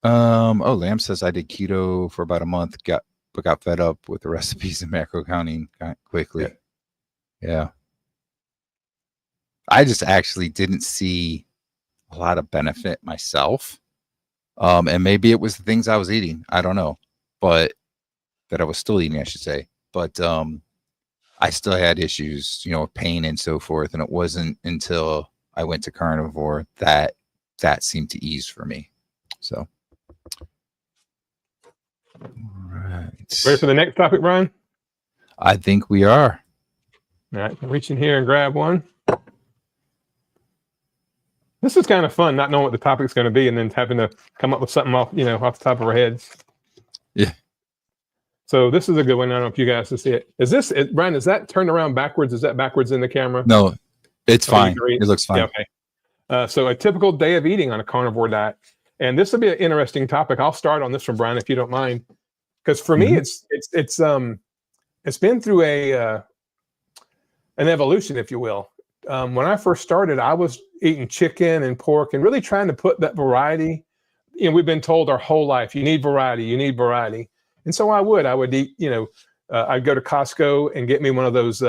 Lamb says I did keto for about a month, got fed up with the recipes and macro counting quickly. Yeah. I just actually didn't see a lot of benefit myself. And maybe it was the things I was eating. I don't know. But that I was still eating, I should say. But I still had issues, with pain and so forth. And it wasn't until I went to carnivore that seemed to ease for me. So. All right. Ready for the next topic, Brian? I think we are. All right. Reach in here and grab one. This is kind of fun, not knowing what the topic's going to be and then having to come up with something off the top of our heads. Yeah. So this is a good one. I don't know if you guys can see it. Brian, is that turned around backwards? Is that backwards in the camera? No, it's fine. It looks fine. Yeah, okay. So a typical day of eating on a carnivore diet. And this will be an interesting topic. I'll start on this one, Brian, if you don't mind. Because for me, it's been through an evolution, if you will. When I first started, I was eating chicken and pork and really trying to put that variety. We've been told our whole life, you need variety. And so I would eat, I'd go to Costco and get me one of those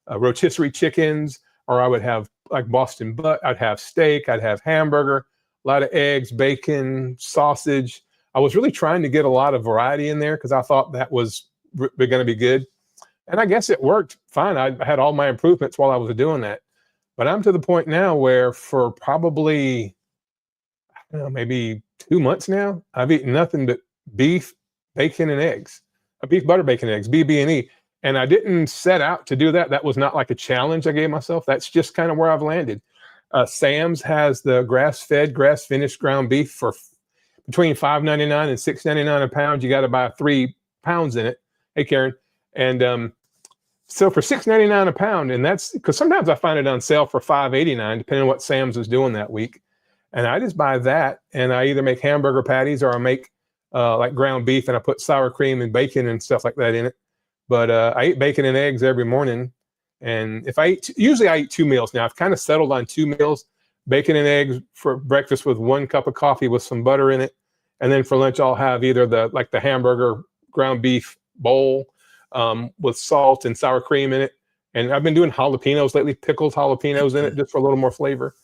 rotisserie chickens, or I would have like Boston butt. I'd have steak, I'd have hamburger, a lot of eggs, bacon, sausage. I was really trying to get a lot of variety in there because I thought that was going to be good. And I guess it worked fine. I had all my improvements while I was doing that. But I'm to the point now where for probably, maybe 2 months now, I've eaten nothing but beef, bacon, and eggs. Beef, butter, bacon, eggs, BB&E. And I didn't set out to do that. That was not like a challenge I gave myself. That's just kind of where I've landed. Sam's has the grass-fed, grass-finished ground beef for between $5.99 and $6.99 a pound. You got to buy 3 pounds in it. Hey, Karen. And so for $6.99 a pound, and that's because sometimes I find it on sale for $5.89, depending on what Sam's is doing that week. And I just buy that, and I either make hamburger patties or I make like ground beef, and I put sour cream and bacon and stuff like that in it. But I eat bacon and eggs every morning. And usually I eat 2 meals now. I've kind of settled on 2 meals, bacon and eggs for breakfast with 1 cup of coffee with some butter in it. And then for lunch, I'll have either the hamburger ground beef bowl with salt and sour cream in it. And I've been doing jalapenos lately, pickled jalapenos in it just for a little more flavor.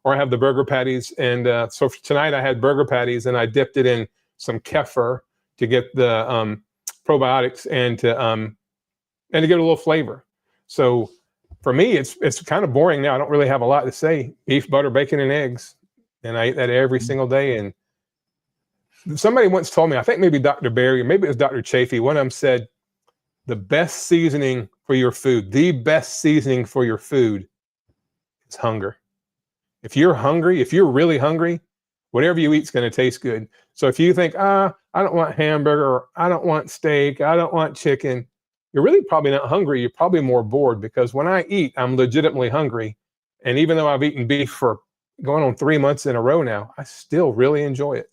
Or I have the burger patties. And so for tonight I had burger patties and I dipped it in some kefir to get the probiotics and to get a little flavor. So for me, it's kind of boring now. I don't really have a lot to say. Beef, butter, bacon, and eggs. And I eat that every single day. And somebody once told me, I think maybe Dr. Berry, or maybe it was Dr. Chafee, one of them said, the best seasoning for your food is hunger. If you're hungry, if you're really hungry, whatever you eat is going to taste good. So if you think, I don't want hamburger, or I don't want steak, I don't want chicken, you're really probably not hungry. You're probably more bored, because when I eat, I'm legitimately hungry. And even though I've eaten beef for going on 3 months in a row now, I still really enjoy it.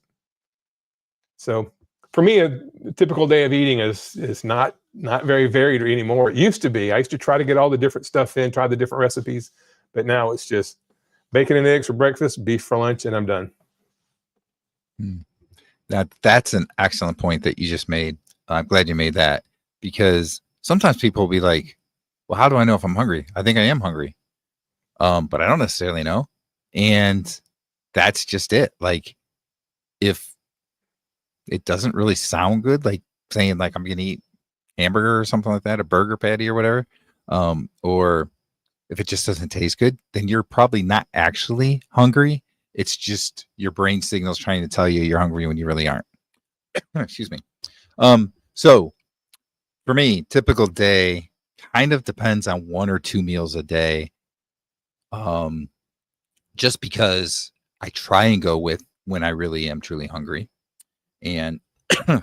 So for me, a typical day of eating is not very varied anymore. It used to be. I used to try to get all the different stuff in, try the different recipes, but now it's just bacon and eggs for breakfast, beef for lunch, and I'm done. That's an excellent point that you just made. I'm glad you made that, because sometimes people will be like, well, how do I know if I'm hungry? I think I am hungry. But I don't necessarily know. And that's just it. Like, if it doesn't really sound good, like saying like I'm going to eat hamburger or something like that, a burger patty or whatever, or if it just doesn't taste good, then you're probably not actually hungry. It's just your brain signals trying to tell you you're hungry when you really aren't. Excuse me. So for me, typical day kind of depends on 1 or 2 meals a day. Just because I try and go with when I really am truly hungry. And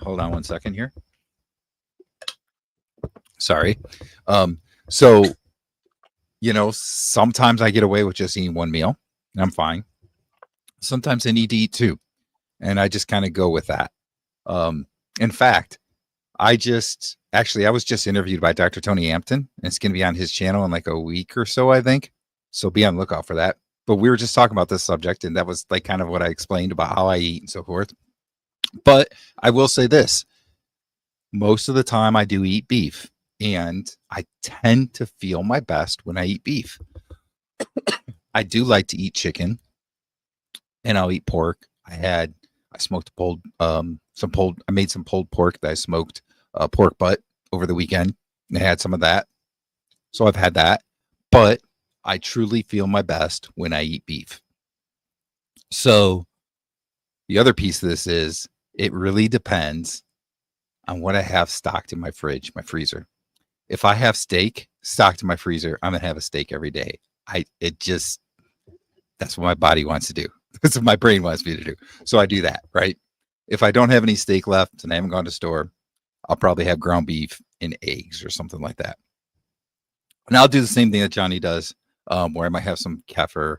hold on 1 second here. Sorry. So, sometimes I get away with just eating 1 meal and I'm fine. Sometimes I need to eat 2 and I just kind of go with that. In fact, I was just interviewed by Dr. Tony Ampton, and it's going to be on his channel in like a week or so, I think. So be on the lookout for that. But we were just talking about this subject, and that was like kind of what I explained about how I eat and so forth. But I will say this. Most of the time I do eat beef, and I tend to feel my best when I eat beef. I do like to eat chicken, and I'll eat pork. I smoked I made some pulled pork that I smoked pork butt over the weekend. And I had some of that. So I've had that, but I truly feel my best when I eat beef. So the other piece of this is it really depends on what I have stocked in my fridge, my freezer. If I have steak stocked in my freezer, I'm going to have a steak every day. That's what my body wants to do. That's what my brain wants me to do. So I do that, right? If I don't have any steak left and I haven't gone to store, I'll probably have ground beef and eggs or something like that. And I'll do the same thing that Johnny does, where I might have some kefir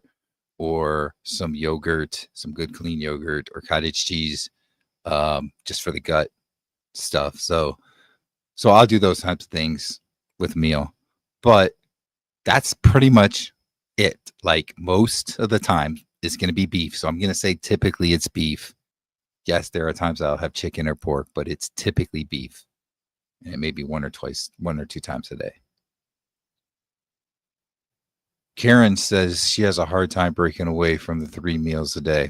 or some yogurt, some good clean yogurt or cottage cheese, just for the gut stuff. So I'll do those types of things with a meal, but that's pretty much it. Like most of the time it's going to be beef. So I'm going to say typically it's beef. Yes, there are times I'll have chicken or pork, but it's typically beef. And it may be 1 or 2 times a day. Karen says she has a hard time breaking away from the 3 meals a day.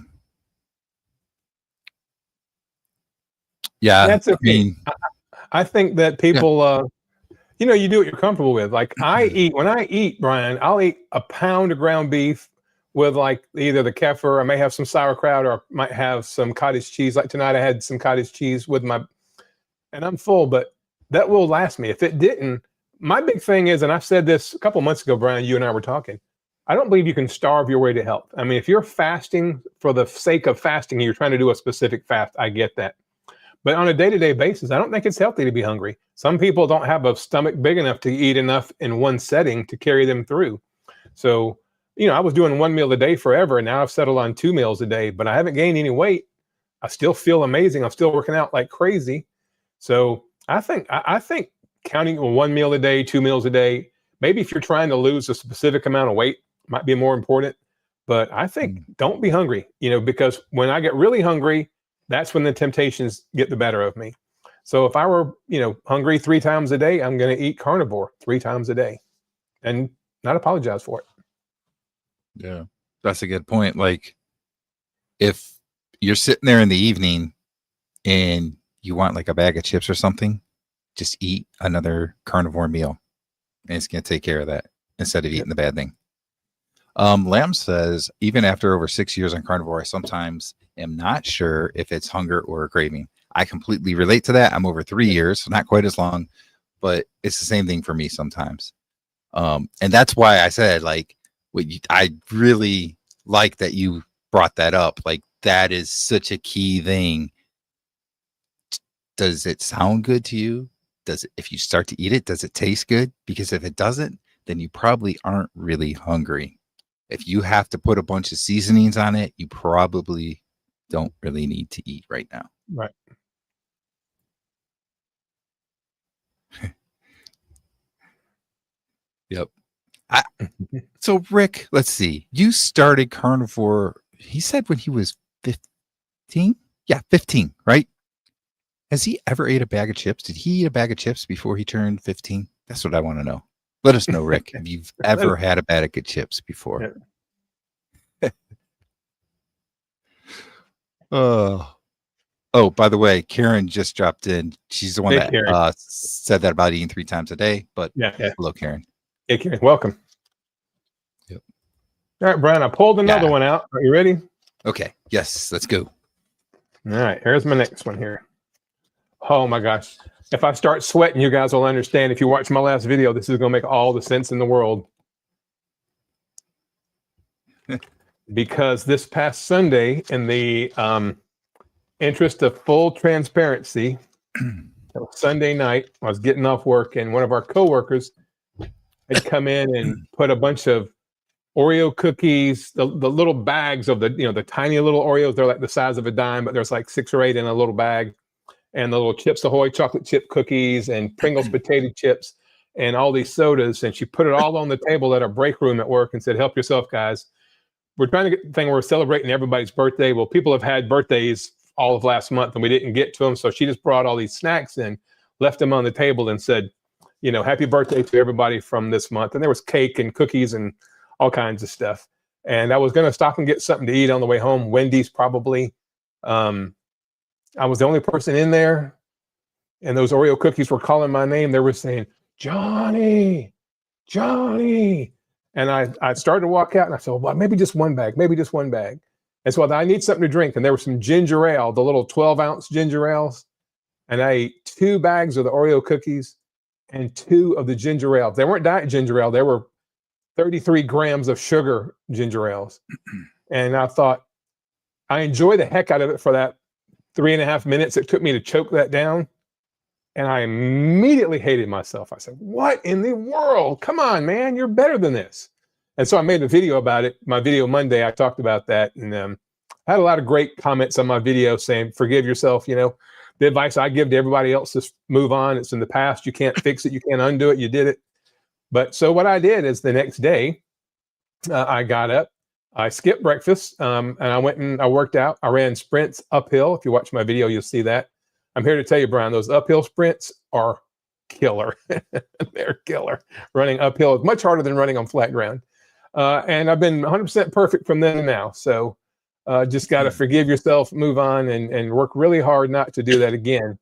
Yeah, That's okay. I think that people, you do what you're comfortable with. Like when I eat, Brian, I'll eat a pound of ground beef with like either the kefir, I may have some sauerkraut, or might have some cottage cheese. Like tonight I had some cottage cheese and I'm full, but that will last me. If it didn't, my big thing is, and I've said this a couple months ago, Brian, you and I were talking, I don't believe you can starve your way to health. I mean, if you're fasting for the sake of fasting, you're trying to do a specific fast, I get that. But on a day-to-day basis, I don't think it's healthy to be hungry. Some people don't have a stomach big enough to eat enough in one setting to carry them through. So, I was doing 1 meal a day forever, and now I've settled on 2 meals a day, but I haven't gained any weight. I still feel amazing. I'm still working out like crazy. So I think counting 1 meal a day, 2 meals a day, maybe if you're trying to lose a specific amount of weight might be more important. But I think don't be hungry, because when I get really hungry, that's when the temptations get the better of me. So if I were, hungry 3 times a day, I'm going to eat carnivore 3 times a day and not apologize for it. Yeah, that's a good point. Like if you're sitting there in the evening and you want like a bag of chips or something, just eat another carnivore meal and it's going to take care of that instead of eating the bad thing. Lamb says, even after over 6 years on carnivore, I sometimes am not sure if it's hunger or a craving. I completely relate to that. I'm over 3 years, so not quite as long, but it's the same thing for me sometimes. And that's why I said, like, I really like that you brought that up. Like, that is such a key thing. Does it sound good to you? If you start to eat it, does it taste good? Because if it doesn't, then you probably aren't really hungry. If you have to put a bunch of seasonings on it, you probably don't really need to eat right now. Right. Yep. So Rick, let's see. You started carnivore, he said when he was 15? Yeah, 15, right? Has he ever ate a bag of chips? Did he eat a bag of chips before he turned 15? That's what I want to know. Let us know, Rick, if you've ever had a bag of chips before. Oh, by the way, Karen just dropped in. She's the one that said that about eating 3 times a day. But yeah. Hello, Karen. Hey, Karen, welcome. All right, Brian, I pulled another Yeah. one out. Are you ready? Okay. Yes. Let's go. All right, here's my next one here. Oh my gosh. If I start sweating, you guys will understand. If you watch my last video, this is going to make all the sense in the world. Because this past Sunday, in the interest of full transparency, Sunday night, I was getting off work, and one of our coworkers had come in and put a bunch of Oreo cookies, the little bags of the tiny little Oreos. They're like the size of a dime, but there's like 6 or 8 in a little bag, and the little Chips Ahoy chocolate chip cookies and Pringles potato chips and all these sodas. And she put it all on the table at our break room at work and said, "Help yourself, guys. We're trying to get the thing where we're celebrating everybody's birthday." Well, people have had birthdays all of last month and we didn't get to them. So she just brought all these snacks in, left them on the table and said, "Happy birthday to everybody from this month." And there was cake and cookies and all kinds of stuff. And I was going to stop and get something to eat on the way home. Wendy's probably. I was the only person in there. And those Oreo cookies were calling my name. They were saying, "Johnny, Johnny." And I started to walk out and I said, "Well, maybe just one bag, maybe just one bag." And so I need something to drink. And there was some ginger ale, the little 12-ounce ginger ales. And I ate 2 bags of the Oreo cookies and 2 of the ginger ale. They weren't diet ginger ale. They were 33 grams of sugar ginger ales. And I thought, I enjoyed the heck out of it for that 3.5 minutes it took me to choke that down. And I immediately hated myself. I said, "What in the world? Come on, man, you're better than this." And so I made a video about it. My video Monday, I talked about that. And I had a lot of great comments on my video saying, "Forgive yourself." The advice I give to everybody else is move on. It's in the past. You can't fix it. You can't undo it. You did it. But so what I did is the next day, I got up, I skipped breakfast, and I went and I worked out. I ran sprints uphill. If you watch my video, you'll see that. I'm here to tell you, Brian, those uphill sprints are killer. They're killer. Running uphill is much harder than running on flat ground. And I've been 100% perfect from then to now. So just got to forgive yourself, move on, and work really hard not to do that again.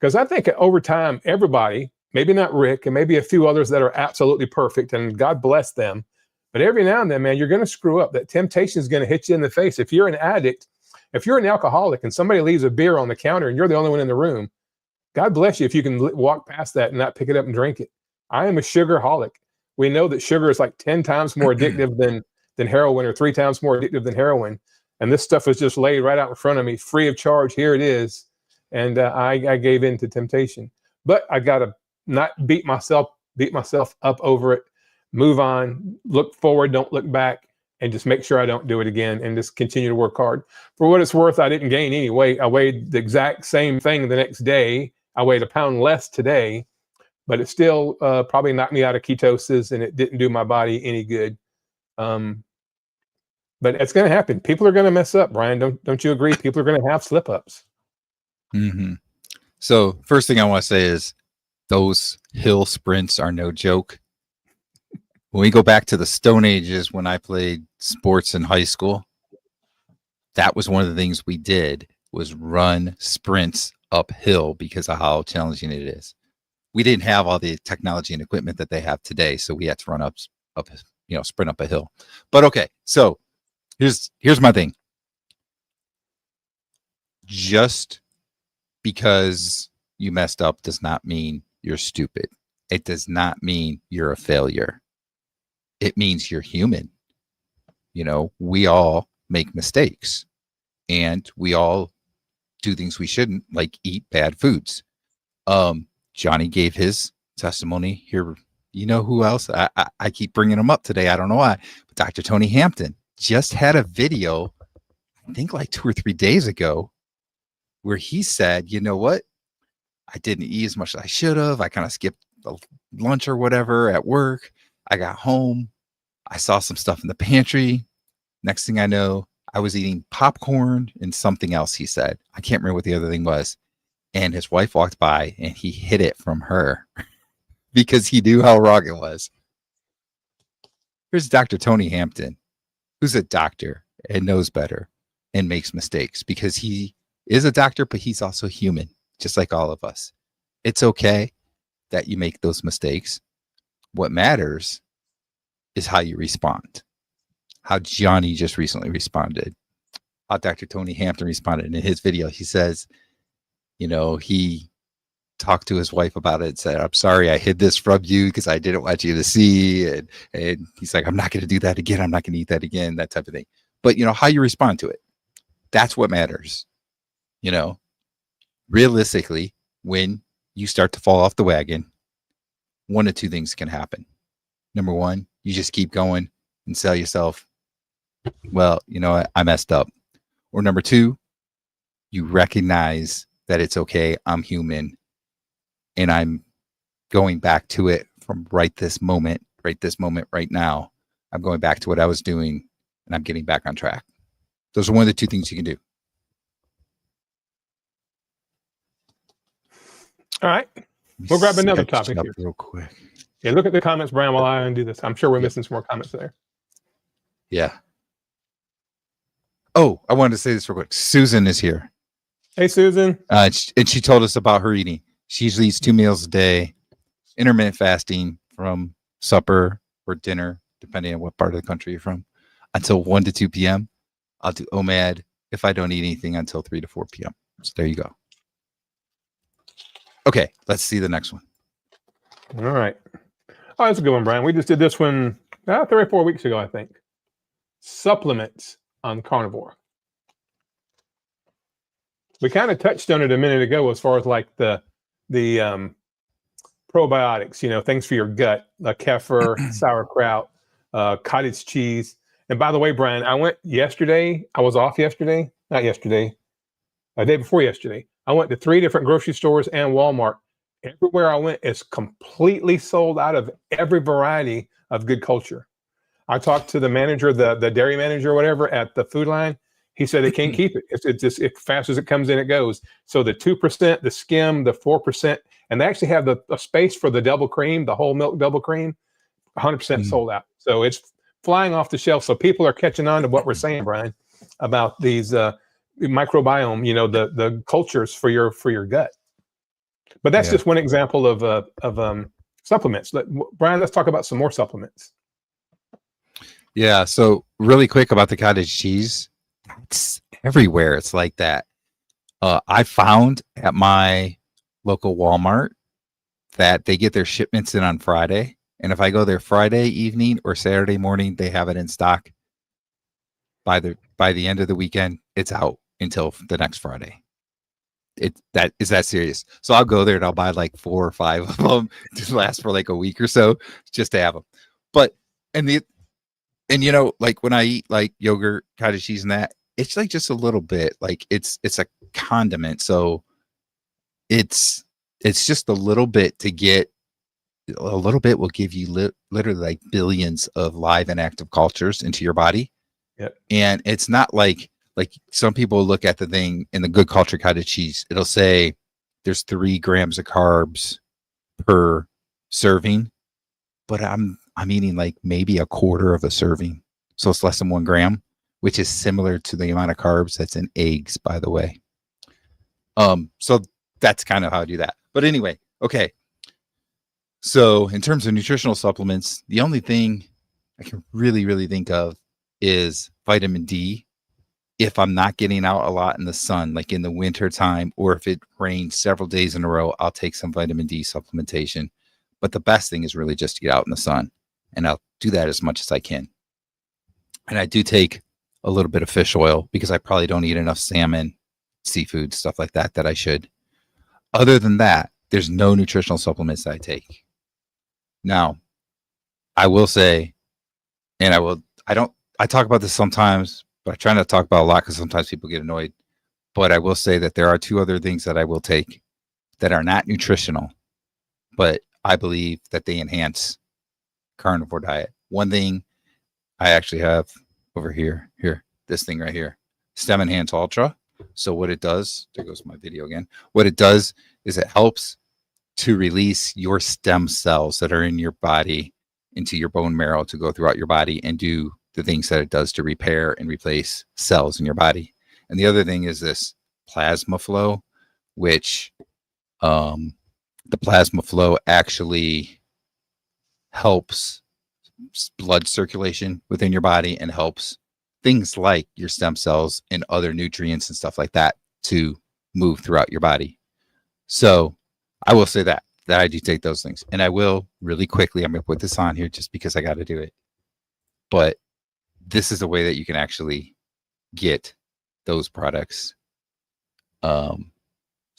Because I think over time, everybody, maybe not Rick, and maybe a few others that are absolutely perfect, and God bless them, but every now and then, man, you're going to screw up. That temptation is going to hit you in the face. If you're an addict, if you're an alcoholic and somebody leaves a beer on the counter and you're the only one in the room, God bless you if you can walk past that and not pick it up and drink it. I am a sugarholic. We know that sugar is like 10 times more addictive than heroin, or 3 times more addictive than heroin. And this stuff was just laid right out in front of me, free of charge. Here it is. And I gave in to temptation. But I got to not beat myself up over it, move on, look forward, don't look back, and just make sure I don't do it again and just continue to work hard. For what it's worth, I didn't gain any weight. I weighed the exact same thing the next day. I weighed a pound less today, but it still probably knocked me out of ketosis, and it didn't do my body any good. But it's going to happen. People are going to mess up, Brian. Don't you agree? People are going to have slip ups. Mm-hmm. So first thing I want to say is those hill sprints are no joke. When we go back to the Stone Ages, when I played sports in high school, that was one of the things we did, was run sprints uphill because of how challenging it is. We didn't have all the technology and equipment that they have today, so we had to run up, sprint up a hill. But okay, so here's my thing. Just because you messed up does not mean you're stupid. It does not mean you're a failure. It means you're human. We all make mistakes, and we all do things we shouldn't, like eat bad foods. Johnny gave his testimony here. You know who else? I keep bringing him up today. I don't know why, but Dr. Tony Hampton just had a video, I think like 2 or 3 days ago, where he said, "You know what? I didn't eat as much as I should have. I kind of skipped the lunch or whatever at work. I got home. I saw some stuff in the pantry. Next thing I know, I was eating popcorn and something else," he said. I can't remember what the other thing was. And his wife walked by and he hid it from her because he knew how wrong it was. Here's Dr. Tony Hampton, who's a doctor and knows better and makes mistakes, because he is a doctor, but he's also human, just like all of us. It's okay that you make those mistakes. What matters is how you respond. how Johnny just recently responded. How Dr. Tony Hampton responded in his video. He says, he talked to his wife about it and said, I'm sorry I hid this from you because I didn't want you to see. And he's like, I'm not going to do that again. I'm not going to eat that again, that type of thing. But, how you respond to it, that's what matters. Realistically, when you start to fall off the wagon, one of two things can happen. Number one, you just keep going and sell yourself, well, I messed up. Or number two, you recognize that it's okay. I'm human. And I'm going back to it from right this moment, right now. I'm going back to what I was doing and I'm getting back on track. Those are one of the two things you can do. All right. We'll grab another topic here. Real quick. Yeah, look at the comments, Brian, while I undo this. I'm sure we're missing some more comments there. Yeah. Oh, I wanted to say this real quick. Susan is here. Hey, Susan. And she told us about her eating. She usually eats 2 meals a day, intermittent fasting from supper or dinner, depending on what part of the country you're from, until 1 to 2 p.m. I'll do OMAD if I don't eat anything until 3 to 4 p.m. So there you go. Okay, let's see the next one. All right. Oh, that's a good one, Brian. We just did this one 3 or 4 weeks ago, I think. Supplements on carnivore. We kind of touched on it a minute ago as far as like the probiotics, things for your gut, kefir, sauerkraut, cottage cheese. And by the way, Brian, I went yesterday. I was off yesterday. Not yesterday. A day before yesterday. I went to 3 different grocery stores and Walmart. Everywhere I went is completely sold out of every variety of good culture. I talked to the manager, the dairy manager or whatever at the food line. He said they can't keep it. It's just as fast as it comes in, it goes. So the 2%, the skim, the 4%, and they actually have the space for the double cream, the whole milk double cream, 100% sold out. So it's flying off the shelf. So people are catching on to what we're saying, Brian, about these microbiome, the cultures for your gut. But that's just one example of supplements. Brian, let's talk about some more supplements. Yeah. So really quick about the cottage cheese. It's everywhere. It's like that. I found at my local Walmart that they get their shipments in on Friday. And if I go there Friday evening or Saturday morning, they have it in stock. By the end of the weekend, it's out until the next Friday. That is that serious. So I'll go there and I'll buy like 4 or 5 of them to last for like a week or so just to have them. But like when I eat like yogurt, cottage cheese and that, it's like just a little bit, like it's a condiment. So it's just a little bit to get. A little bit will give you literally like billions of live and active cultures into your body. Yep. And it's not like some people look at the thing in the good culture cottage cheese. It'll say there's 3 grams of carbs per serving, but I'm eating like maybe a quarter of a serving. So it's less than 1 gram, which is similar to the amount of carbs that's in eggs, by the way. So that's kind of how I do that. But anyway, okay. So in terms of nutritional supplements, the only thing I can really, really think of is vitamin D. If I'm not getting out a lot in the sun, like in the winter time, or if it rains several days in a row, I'll take some vitamin D supplementation. But the best thing is really just to get out in the sun, and I'll do that as much as I can. And I do take a little bit of fish oil because I probably don't eat enough salmon, seafood, stuff like that I should. Other than that, there's no nutritional supplements that I take. Now, I will say, and I talk about this sometimes, but I try not to talk about a lot because sometimes people get annoyed. But I will say that there are 2 other things that I will take that are not nutritional, but I believe that they enhance carnivore diet. One thing I actually have over here, this thing right here, Stem Enhance Ultra. So what it does, there goes my video again. What it does is it helps to release your stem cells that are in your body into your bone marrow to go throughout your body and do the things that it does to repair and replace cells in your body. And the other thing is this plasma flow, which the plasma flow actually helps blood circulation within your body and helps things like your stem cells and other nutrients and stuff like that to move throughout your body. So I will say that I do take those things, and I will really quickly, I'm going to put this on here just because I got to do it. But this is a way that you can actually get those products. So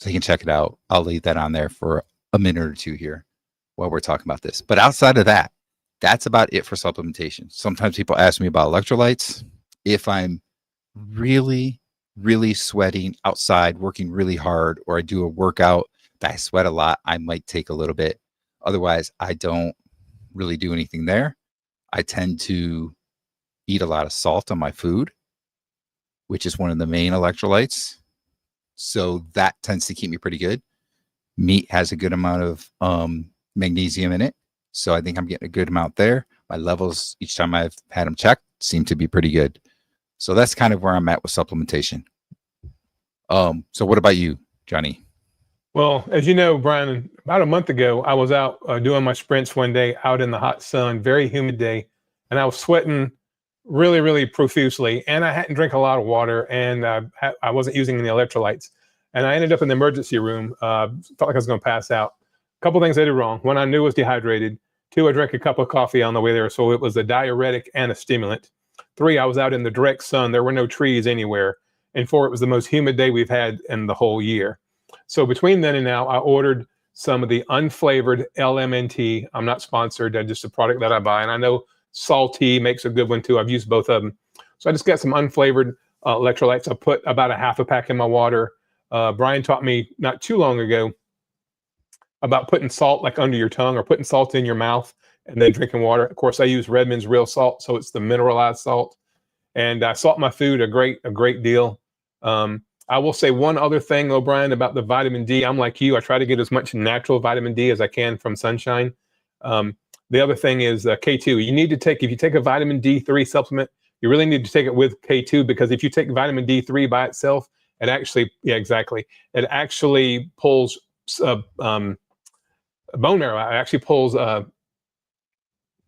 you can check it out. I'll leave that on there for a minute or two here while we're talking about this. But outside of that, that's about it for supplementation. Sometimes people ask me about electrolytes. If I'm really, really sweating outside, working really hard, or I do a workout that I sweat a lot, I might take a little bit. Otherwise, I don't really do anything there. I tend to eat a lot of salt on my food, which is one of the main electrolytes. So that tends to keep me pretty good. Meat has a good amount of magnesium in it. So I think I'm getting a good amount there. My levels, each time I've had them checked, seem to be pretty good. So that's kind of where I'm at with supplementation. So what about you, Johnny? Well, as you know, Brian, about a month ago, I was out doing my sprints one day out in the hot sun, very humid day, and I was sweating really, really profusely, and I hadn't drank a lot of water, and I wasn't using any electrolytes. And I ended up in the emergency room, felt like I was going to pass out. A couple things I did wrong. One, I knew I was dehydrated. Two, I drank a cup of coffee on the way there, so it was a diuretic and a stimulant. Three, I was out in the direct sun. There were no trees anywhere. And four, it was the most humid day we've had in the whole year. So between then and now, I ordered some of the unflavored LMNT. I'm not sponsored. That's just a product that I buy. And I know Salty makes a good one too. I've used both of them. So I just got some unflavored electrolytes. I put about a half a pack in my water. Brian taught me not too long ago about putting salt like under your tongue or putting salt in your mouth and then drinking water. Of course, I use Redmond's real salt, so it's the mineralized salt. And I salt my food a great deal. I will say one other thing, O'Brien, about the vitamin D. I'm like you. I try to get as much natural vitamin D as I can from sunshine. The other thing is K2. You need to take, if you take a vitamin D3 supplement, you really need to take it with K2, because if you take vitamin D3 by itself, it actually, it actually pulls bone marrow. It actually pulls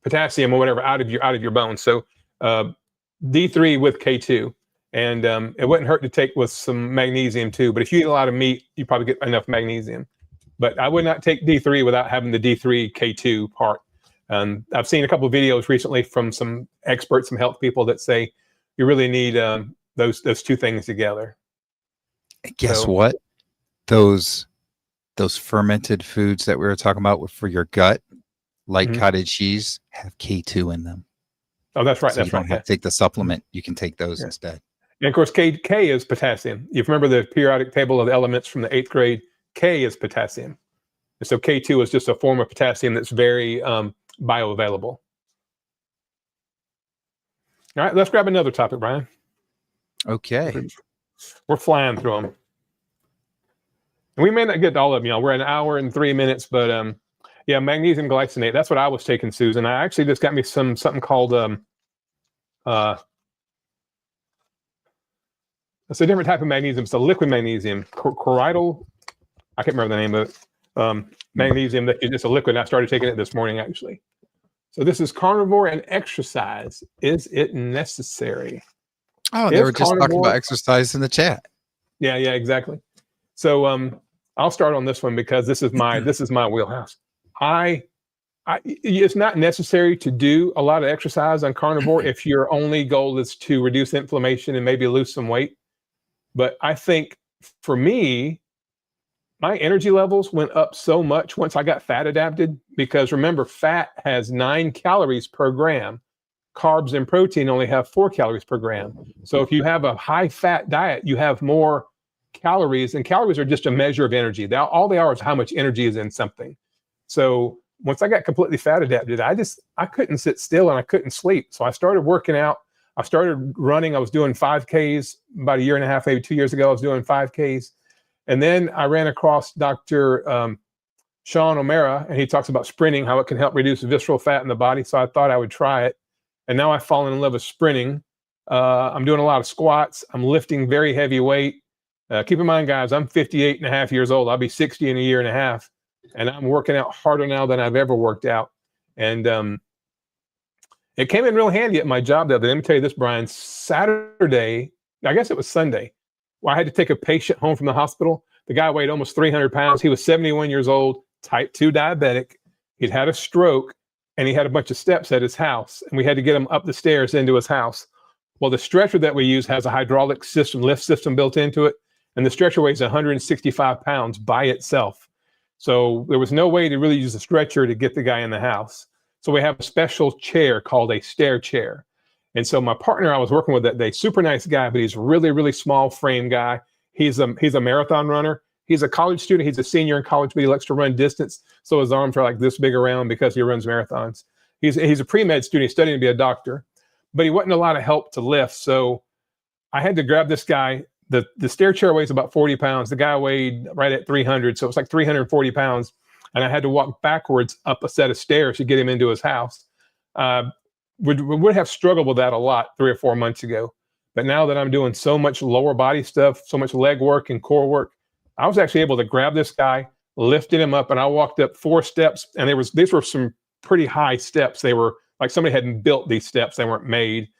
potassium or whatever out of your bones. So D3 with K2. And it wouldn't hurt to take with some magnesium too. But if you eat a lot of meat, you probably get enough magnesium. But I would not take D3 without having the D3 K2 part. I've seen a couple of videos recently from some experts, some health people that say you really need those two things together. Guess what? Those fermented foods that we were talking about for your gut, like cottage cheese, have K2 in them. Oh, that's right. So you don't have to take the supplement. You can take those instead. And of course, K is potassium. You remember the periodic table of the elements from the 8th grade? K is potassium. And so K2 is just a form of potassium that's very bioavailable. All right, let's grab another topic, Brian. Okay. We're flying through them. And we may not get to all of them. We're an hour and 3 minutes, but yeah, magnesium glycinate. That's what I was taking, Susan. I actually just got me something called it's a different type of magnesium. It's a liquid magnesium, choroidal. I can't remember the name of it. Magnesium that is just a liquid. I started taking it this morning, actually. So this is carnivore and exercise. Is it necessary? Oh, they were just talking about exercise in the chat. Yeah, exactly. So I'll start on this one because this is my wheelhouse. It's not necessary to do a lot of exercise on carnivore if your only goal is to reduce inflammation and maybe lose some weight. But I think for me, my energy levels went up so much once I got fat adapted, because remember, fat has 9 calories per gram. Carbs and protein only have 4 calories per gram. So if you have a high fat diet, you have more calories, and calories are just a measure of energy. All they are is how much energy is in something. So once I got completely fat adapted, I couldn't sit still and I couldn't sleep. So I started working out. I started running. I was doing 5Ks about a year and a half, maybe 2 years ago. I was doing 5Ks. And then I ran across Dr. Sean O'Mara, and he talks about sprinting, how it can help reduce visceral fat in the body. So I thought I would try it. And now I've fallen in love with sprinting. I'm doing a lot of squats. I'm lifting very heavy weight. Keep in mind, guys, I'm 58 and a half years old. I'll be 60 in a year and a half. And I'm working out harder now than I've ever worked out. And It came in real handy at my job the other day. Let me tell you this, Brian. Saturday, I guess it was Sunday, where I had to take a patient home from the hospital. The guy weighed almost 300 pounds. He was 71 years old, type 2 diabetic. He'd had a stroke, and he had a bunch of steps at his house, and we had to get him up the stairs into his house. Well, the stretcher that we use has a hydraulic system, lift system built into it, and the stretcher weighs 165 pounds by itself. So there was no way to really use a stretcher to get the guy in the house. So we have a special chair called a stair chair. And so my partner I was working with that day, super nice guy, but he's really, really small frame guy. He's a marathon runner. He's a college student. He's a senior in college, but he likes to run distance. So his arms are like this big around because he runs marathons. He's a pre-med student. He's studying to be a doctor, but he wasn't a lot of help to lift. So I had to grab this guy. The stair chair weighs about 40 pounds. The guy weighed right at 300. So it's like 340 pounds. And I had to walk backwards up a set of stairs to get him into his house. We would have struggled with that a lot 3 or 4 months ago. But now that I'm doing so much lower body stuff, so much leg work and core work, I was actually able to grab this guy, lifted him up, and I walked up 4 steps. And these were some pretty high steps. They were like somebody hadn't built these steps. They weren't made.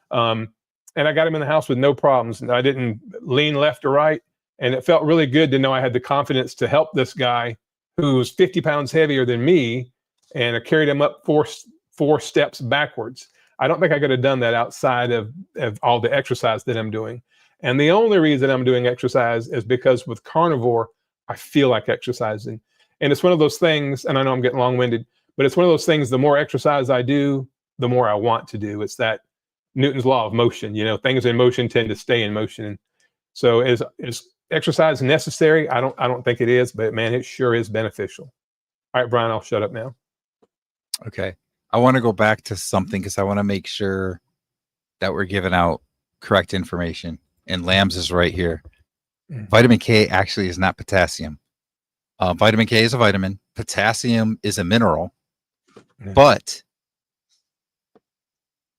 And I got him in the house with no problems. And I didn't lean left or right. And it felt really good to know I had the confidence to help this guy who was 50 pounds heavier than me. And I carried him up four steps backwards. I don't think I could have done that outside of all the exercise that I'm doing. And the only reason I'm doing exercise is because with carnivore, I feel like exercising. And it's one of those things, and I know I'm getting long-winded, but it's one of those things, the more exercise I do, the more I want to do. It's that Newton's law of motion. You know, things in motion tend to stay in motion. So is exercise necessary? I don't think it is, but man, it sure is beneficial. All right, Brian, I'll shut up now. Okay. I want to go back to something because I want to make sure that we're giving out correct information. And Lambs is right here. Vitamin K actually is not potassium. Vitamin K is a vitamin. Potassium is a mineral. But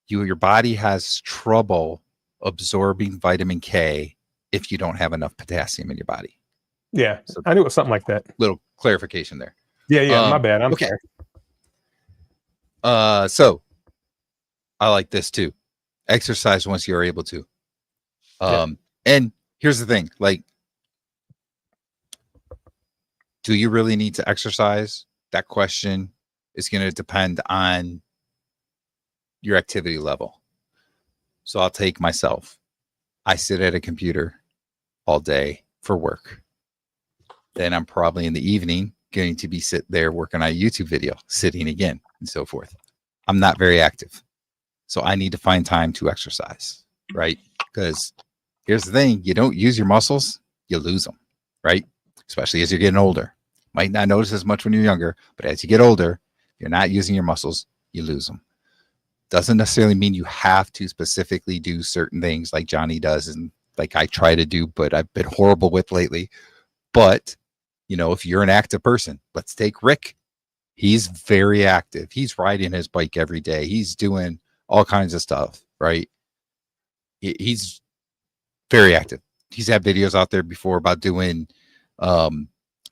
your body has trouble absorbing vitamin K if you don't have enough potassium in your body. Yeah, so I knew it was something like that. Little clarification there. Yeah, my bad. I'm okay. sorry. So I like this too. Exercise once you're able to. And here's the thing, like, do you really need to exercise? That question is going to depend on your activity level. So I'll take myself. I sit at a computer all day for work. Then I'm probably in the evening going to be sit there working on a YouTube video, sitting again, and so forth. I'm not very active. So I need to find time to exercise, right? Because here's the thing, you don't use your muscles, you lose them, right? Especially as you're getting older. Might not notice as much when you're younger, but as you get older, you're not using your muscles, you lose them. Doesn't necessarily mean you have to specifically do certain things like Johnny does and like I try to do, but I've been horrible with lately. But, you know, if you're an active person, let's take Rick. He's very active. He's riding his bike every day. He's doing all kinds of stuff, right? He's very active. He's had videos out there before about doing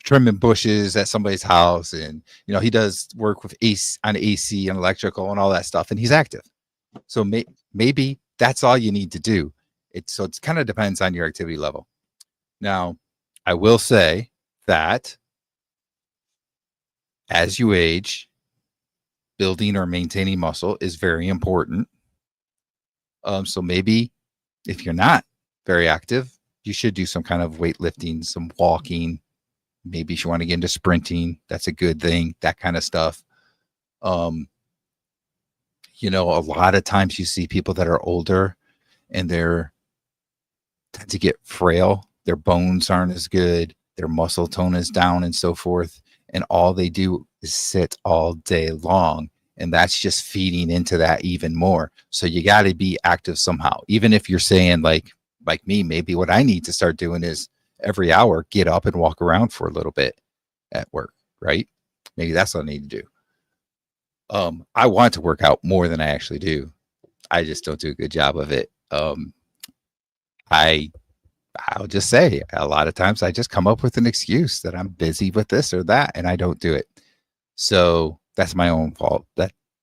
trimming bushes at somebody's house, and you know he does work with AC and electrical and all that stuff, and he's active. So maybe that's all you need to do. It kind of depends on your activity level. Now, I will say that as you age, building or maintaining muscle is very important. So maybe if you're not very active, you should do some kind of weightlifting, some walking. Maybe if you want to get into sprinting, that's a good thing, that kind of stuff. You know, a lot of times you see people that are older and they're tend to get frail. Their bones aren't as good. Their muscle tone is down and so forth. And all they do is sit all day long. And that's just feeding into that even more. So you got to be active somehow. Even if you're saying like me, maybe what I need to start doing is every hour, get up and walk around for a little bit at work, right? Maybe that's what I need to do. I want to work out more than I actually do. I just don't do a good job of it. I'll just say a lot of times I just come up with an excuse that I'm busy with this or that, and I don't do it. So that's my own fault.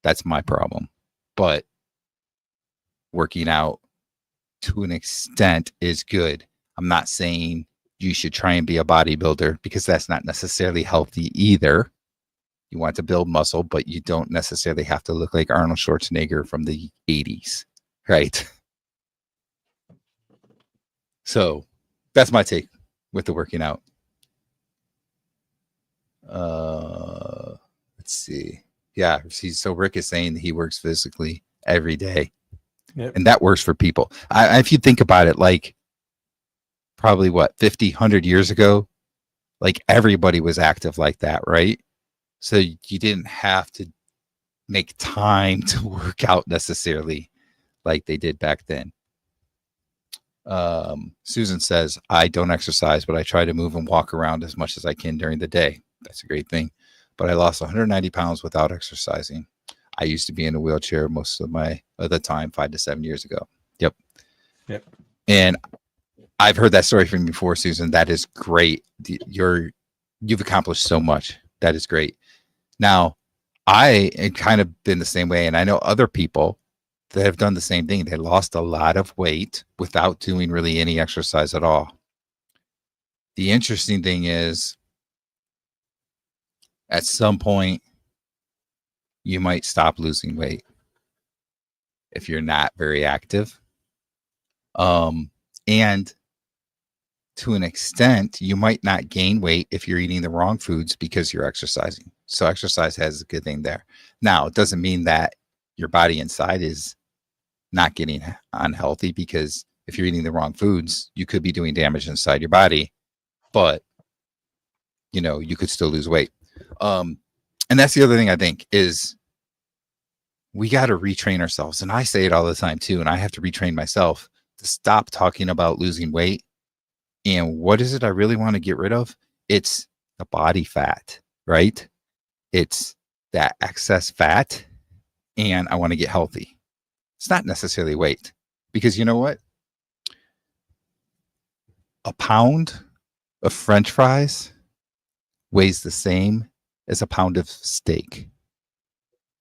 That's my problem. but working out to an extent is good. I'm not saying you should try and be a bodybuilder because that's not necessarily healthy either. You want to build muscle, but you don't necessarily have to look like Arnold Schwarzenegger from the 80s, right? So that's my take with the working out. Let's see. Yeah, so Rick is saying that he works physically every day. Yep. And that works for people. If you think about it, like probably 50, 100 years ago, like everybody was active like that, right? So you didn't have to make time to work out necessarily like they did back then. Susan says, I don't exercise, but I try to move and walk around as much as I can during the day. That's a great thing. But I lost 190 pounds without exercising. I used to be in a wheelchair most of the time, 5 to 7 years ago. Yep. And I've heard that story from you before, Susan. That is great. You've accomplished so much. That is great. Now, I have kind of been the same way, and I know other people that have done the same thing. They lost a lot of weight without doing really any exercise at all. The interesting thing is, at some point, you might stop losing weight if you're not very active. And to an extent, you might not gain weight if you're eating the wrong foods because you're exercising. So exercise has a good thing there. Now, it doesn't mean that your body inside is not getting unhealthy, because if you're eating the wrong foods, you could be doing damage inside your body, but you could still lose weight. And that's the other thing I think is we got to retrain ourselves. And I say it all the time too. And I have to retrain myself to stop talking about losing weight. And what is it I really want to get rid of? It's the body fat, right? It's that excess fat. And I want to get healthy. It's not necessarily weight, because you know what? A pound of French fries weighs the same as a pound of steak.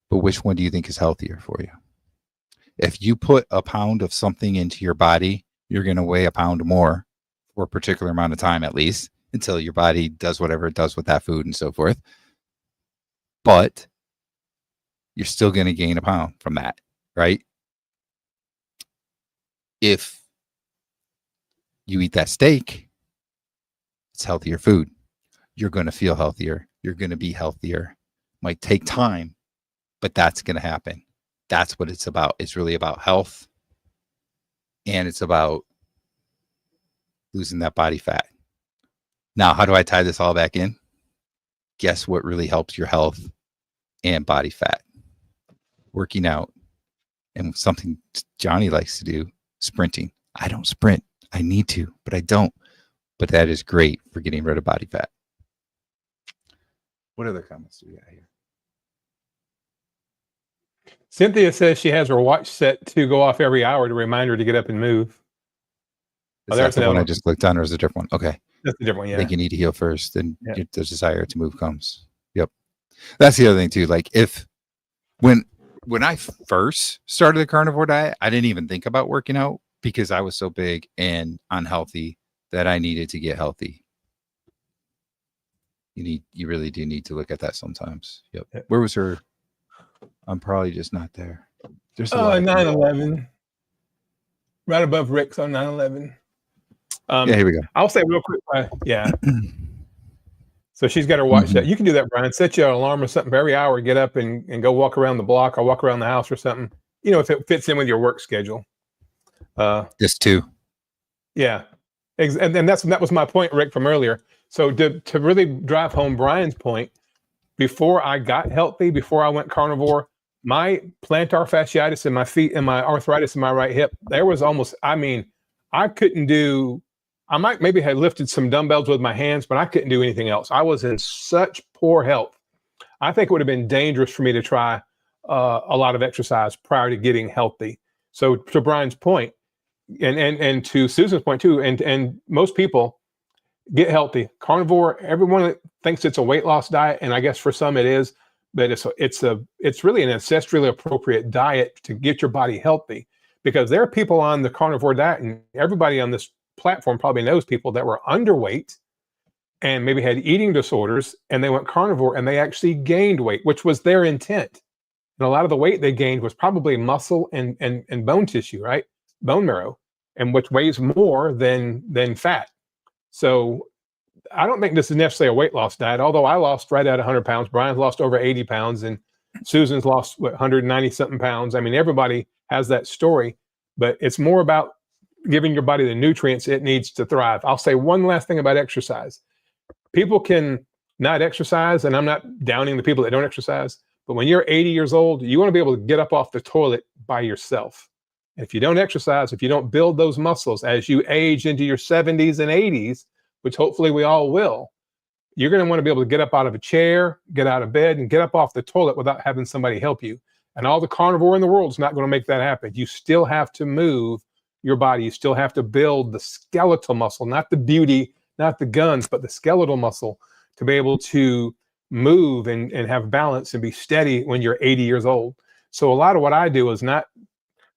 But which one do you think is healthier for you? If you put a pound of something into your body, you're going to weigh a pound more for a particular amount of time, at least, until your body does whatever it does with that food and so forth. But you're still going to gain a pound from that, right? If you eat that steak, it's healthier food. You're going to feel healthier. You're going to be healthier. Might take time, but that's going to happen. That's what it's about. It's really about health, and it's about losing that body fat. Now, how do I tie this all back in? Guess what really helps your health and body fat? Working out. And something Johnny likes to do, sprinting. I don't sprint. I need to, but I don't. But that is great for getting rid of body fat. What other comments do we got here? Cynthia says she has her watch set to go off every hour to remind her to get up and move. Is that the one I just clicked on, or is it a different one? Okay. That's a different one, yeah. I think you need to heal first, then the desire to move comes. Yep. That's the other thing too. Like when I first started the carnivore diet, I didn't even think about working out because I was so big and unhealthy that I needed to get healthy. You really do need to look at that sometimes. Yep. Where was her? I'm probably just not there. There's 9/11. Right above Rick's on 9/11. Yeah, here we go. I'll say real quick. So she's got her watch set. You can do that, Brian. Set your alarm or something for every hour. Get up and go walk around the block or walk around the house or something. If it fits in with your work schedule. Just two. Yeah. And that was my point, Rick, from earlier. So to really drive home Brian's point, before I got healthy, before I went carnivore, my plantar fasciitis in my feet and my arthritis in my right hip, there was I couldn't do, I might maybe have lifted some dumbbells with my hands, but I couldn't do anything else. I was in such poor health. I think it would have been dangerous for me to try a lot of exercise prior to getting healthy. So to Brian's point, and to Susan's point too, and most people get healthy. Carnivore, everyone thinks it's a weight loss diet, and I guess for some it is, but it's really an ancestrally appropriate diet to get your body healthy, because there are people on the carnivore diet, and everybody on this platform probably knows people that were underweight and maybe had eating disorders, and they went carnivore and they actually gained weight, which was their intent. And a lot of the weight they gained was probably muscle and bone tissue, right? Bone marrow, and which weighs more than fat. So I don't think this is necessarily a weight loss diet, although I lost right at 100 pounds. Brian's lost over 80 pounds, and Susan's lost 190 something pounds. I mean, everybody has that story, but it's more about giving your body the nutrients it needs to thrive. I'll say one last thing about exercise. People can not exercise, and I'm not downing the people that don't exercise, but when you're 80 years old, you want to be able to get up off the toilet by yourself. If you don't exercise, if you don't build those muscles as you age into your 70s and 80s, which hopefully we all will, you're going to want to be able to get up out of a chair, get out of bed, and get up off the toilet without having somebody help you. And all the carnivore in the world is not going to make that happen. You still have to move your body. You still have to build the skeletal muscle, not the beauty, not the guns, but the skeletal muscle to be able to move and have balance and be steady when you're 80 years old. So a lot of what I do is not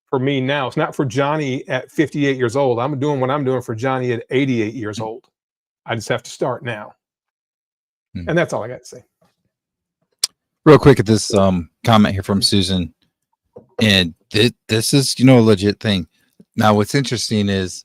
for me now. It's not for Johnny at 58 years old. I'm doing what I'm doing for Johnny at 88 years old. I just have to start now. And that's all I got to say. Real quick at this comment here from Susan. And this is, a legit thing. Now, what's interesting is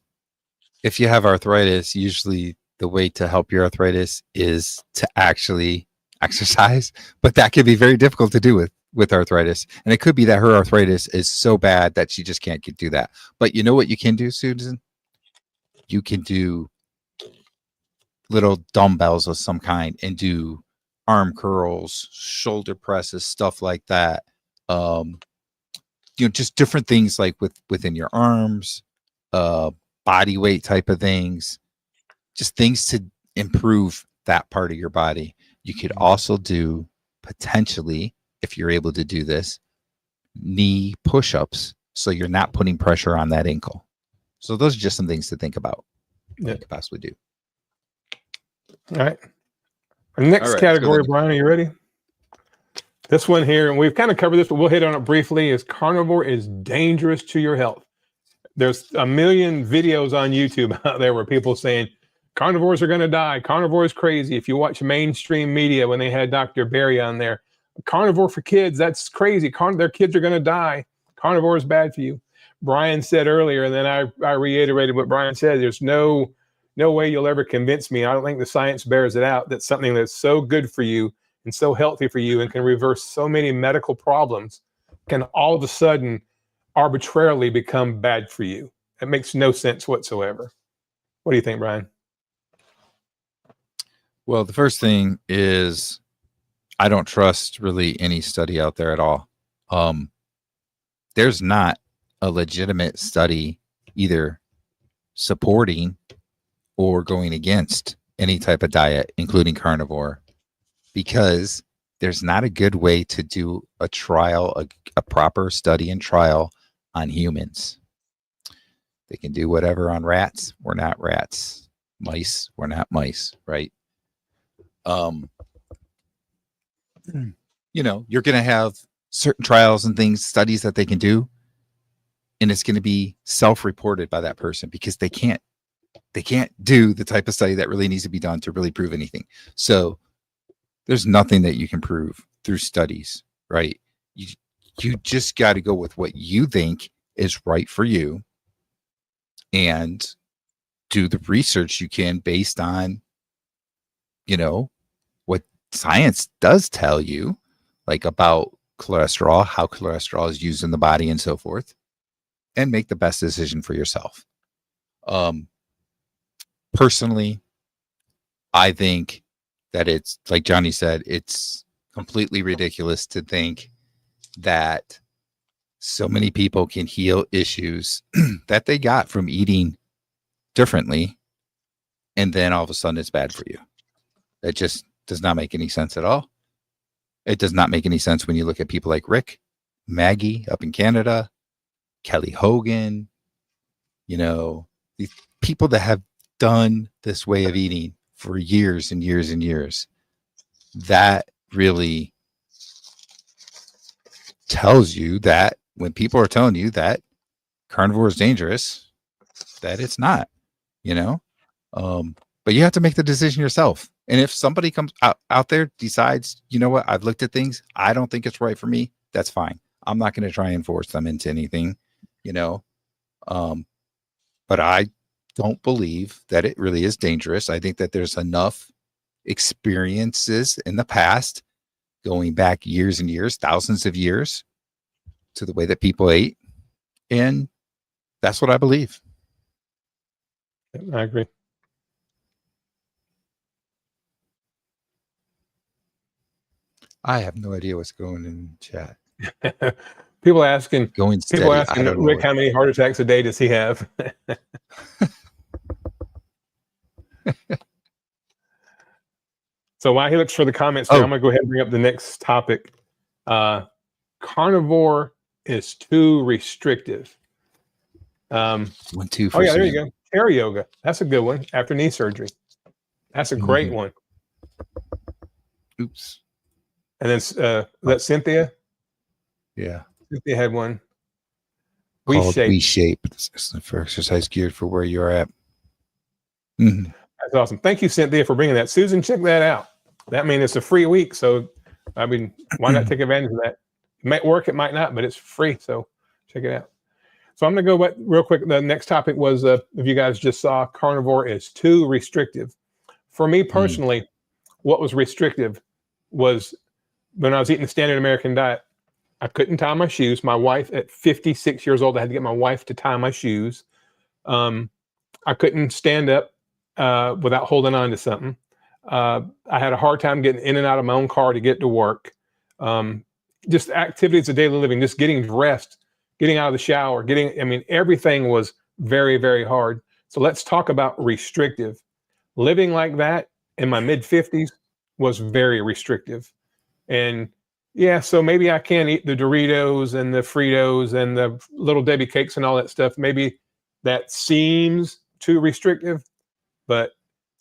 if you have arthritis, usually the way to help your arthritis is to actually exercise, but that can be very difficult to do with arthritis. And it could be that her arthritis is so bad that she just can't do that. But you know what you can do, Susan? You can do little dumbbells of some kind and do arm curls, shoulder presses, stuff like that. Just different things like within your arms, body weight type of things, just things to improve that part of your body. You could also do, potentially, if you're able to do this, knee push-ups, so you're not putting pressure on that ankle. So those are just some things to think about. Yeah, you could possibly do. All right. Our next category, Brian, are you ready? This one here, and we've kind of covered this, but we'll hit on it briefly, is carnivore is dangerous to your health. There's a million videos on YouTube out there where people saying carnivores are going to die. Carnivore is crazy. If you watch mainstream media, when they had Dr. Barry on there, carnivore for kids, that's crazy. Their kids are going to die. Carnivore is bad for you. Brian said earlier, and then I reiterated what Brian said, there's no way you'll ever convince me. I don't think the science bears it out that something that's so good for you and so healthy for you and can reverse so many medical problems can all of a sudden arbitrarily become bad for you. It makes no sense whatsoever. What do you think, Brian? Well, the first thing is I don't trust really any study out there at all. There's not a legitimate study either supporting or going against any type of diet, including carnivore, because there's not a good way to do a trial, a proper study and trial on humans. They can do whatever on rats. We're not rats. Mice. We're not mice, right? You're going to have certain trials and things, studies that they can do, and it's going to be self-reported by that person because they can't do the type of study that really needs to be done to really prove anything. So there's nothing that you can prove through studies, right? You just got to go with what you think is right for you and do the research you can based on, what science does tell you, like about cholesterol, how cholesterol is used in the body and so forth, and make the best decision for yourself. Personally, I think that it's, like Johnny said, it's completely ridiculous to think that so many people can heal issues that they got from eating differently, and then all of a sudden it's bad for you. It just does not make any sense at all. It does not make any sense when you look at people like Rick, Maggie up in Canada, Kelly Hogan, these people that have done this way of eating for years and years and years. That really tells you that when people are telling you that carnivore is dangerous, that it's not, you know. But you have to make the decision yourself. And if somebody comes out there decides, you know what, I've looked at things, I don't think it's right for me, that's fine. I'm not going to try and force them into anything, you know. But I don't believe that it really is dangerous. I think that there's enough experiences in the past, going back years and years, thousands of years, to the way that people ate. And that's what I believe. I agree. I have no idea what's going in chat. People asking Going steady. People asking Rick how many heart attacks a day does he have? So while he looks for the comments there, I'm going to go ahead and bring up the next topic. Carnivore is too restrictive. 1, 2. Oh yeah, there you go. Chair yoga. That's a good one after knee surgery. That's a great one. Oops. And then that's Cynthia. Yeah. Cynthia had one. We-shape. It's for exercise geared for where you're at. Mm-hmm. That's awesome. Thank you, Cynthia, for bringing that. Susan, check that out. That means it's a free week. So, I mean, why not take advantage of that? It might work, it might not, but it's free. So check it out. So I'm going to go real quick. The next topic was, if you guys just saw, carnivore is too restrictive. For me personally, what was restrictive was when I was eating the standard American diet, I couldn't tie my shoes. My wife, at 56 years old, I had to get my wife to tie my shoes. I couldn't stand up without holding on to something. I had a hard time getting in and out of my own car to get to work. Just activities of daily living, just getting dressed, getting out of the shower, everything was very, very hard. So let's talk about restrictive. Living like that in my mid-50s was very restrictive. And yeah, so maybe I can't eat the Doritos and the Fritos and the Little Debbie cakes and all that stuff. Maybe that seems too restrictive, but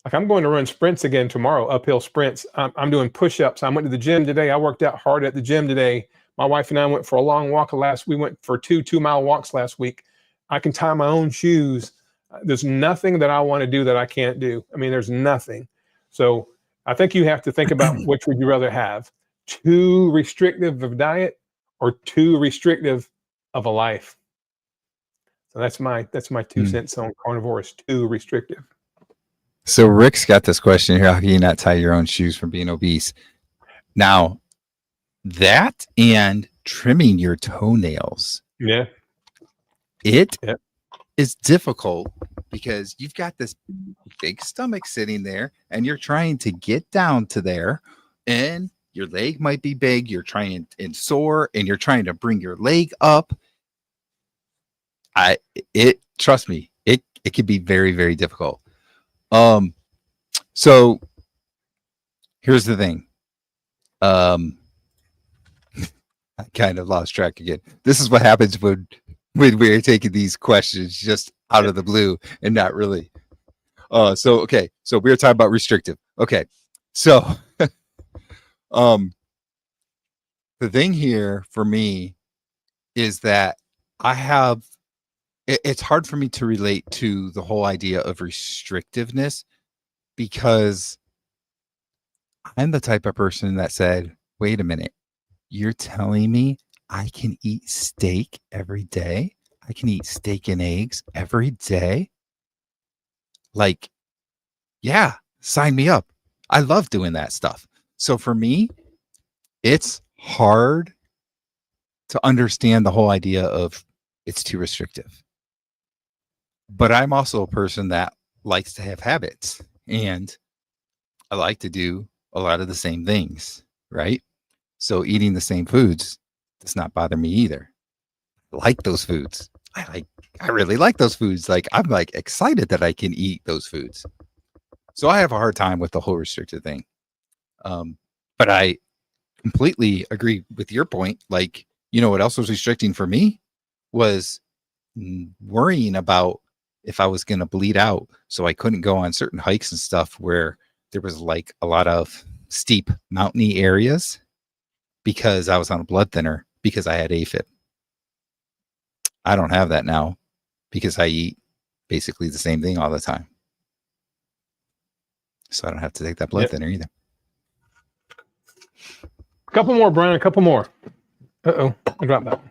like I'm going to run sprints again tomorrow, uphill sprints. I'm doing push-ups. I went to the gym today. I worked out hard at the gym today. My wife and I went for a long walk we went for 2-mile walks last week. I can tie my own shoes. There's nothing that I want to do that I can't do. I mean, there's nothing. So I think you have to think about which would you rather have, too restrictive of diet or too restrictive of a life. So that's my 2 cents on carnivore is too restrictive. So Rick's got this question here. How can you not tie your own shoes from being obese? Now, that and trimming your toenails. Yeah. It is difficult because you've got this big stomach sitting there and you're trying to get down to there and your leg might be big. You're trying and sore and you're trying to bring your leg up. Trust me, it can be very, very difficult. So here's the thing. I kind of lost track again. This is what happens when we're taking these questions just out of the blue and not really. So we were talking about restrictive. Okay. So, the thing here for me is that it's hard for me to relate to the whole idea of restrictiveness because I'm the type of person that said, wait a minute, you're telling me I can eat steak every day? I can eat steak and eggs every day? Like, yeah, sign me up. I love doing that stuff. So for me, it's hard to understand the whole idea of it's too restrictive. But I'm also a person that likes to have habits and I like to do a lot of the same things, right? So eating the same foods does not bother me either. I like those foods. I really like those foods. Like I'm like excited that I can eat those foods. So I have a hard time with the whole restricted thing. But I completely agree with your point. Like, you know what else was restricting for me was worrying about if I was going to bleed out. So I couldn't go on certain hikes and stuff where there was like a lot of steep mountainy areas because I was on a blood thinner because I had AFib. I don't have that now because I eat basically the same thing all the time. So I don't have to take that blood thinner either. A couple more, Brian, a couple more. Uh-oh, I dropped that.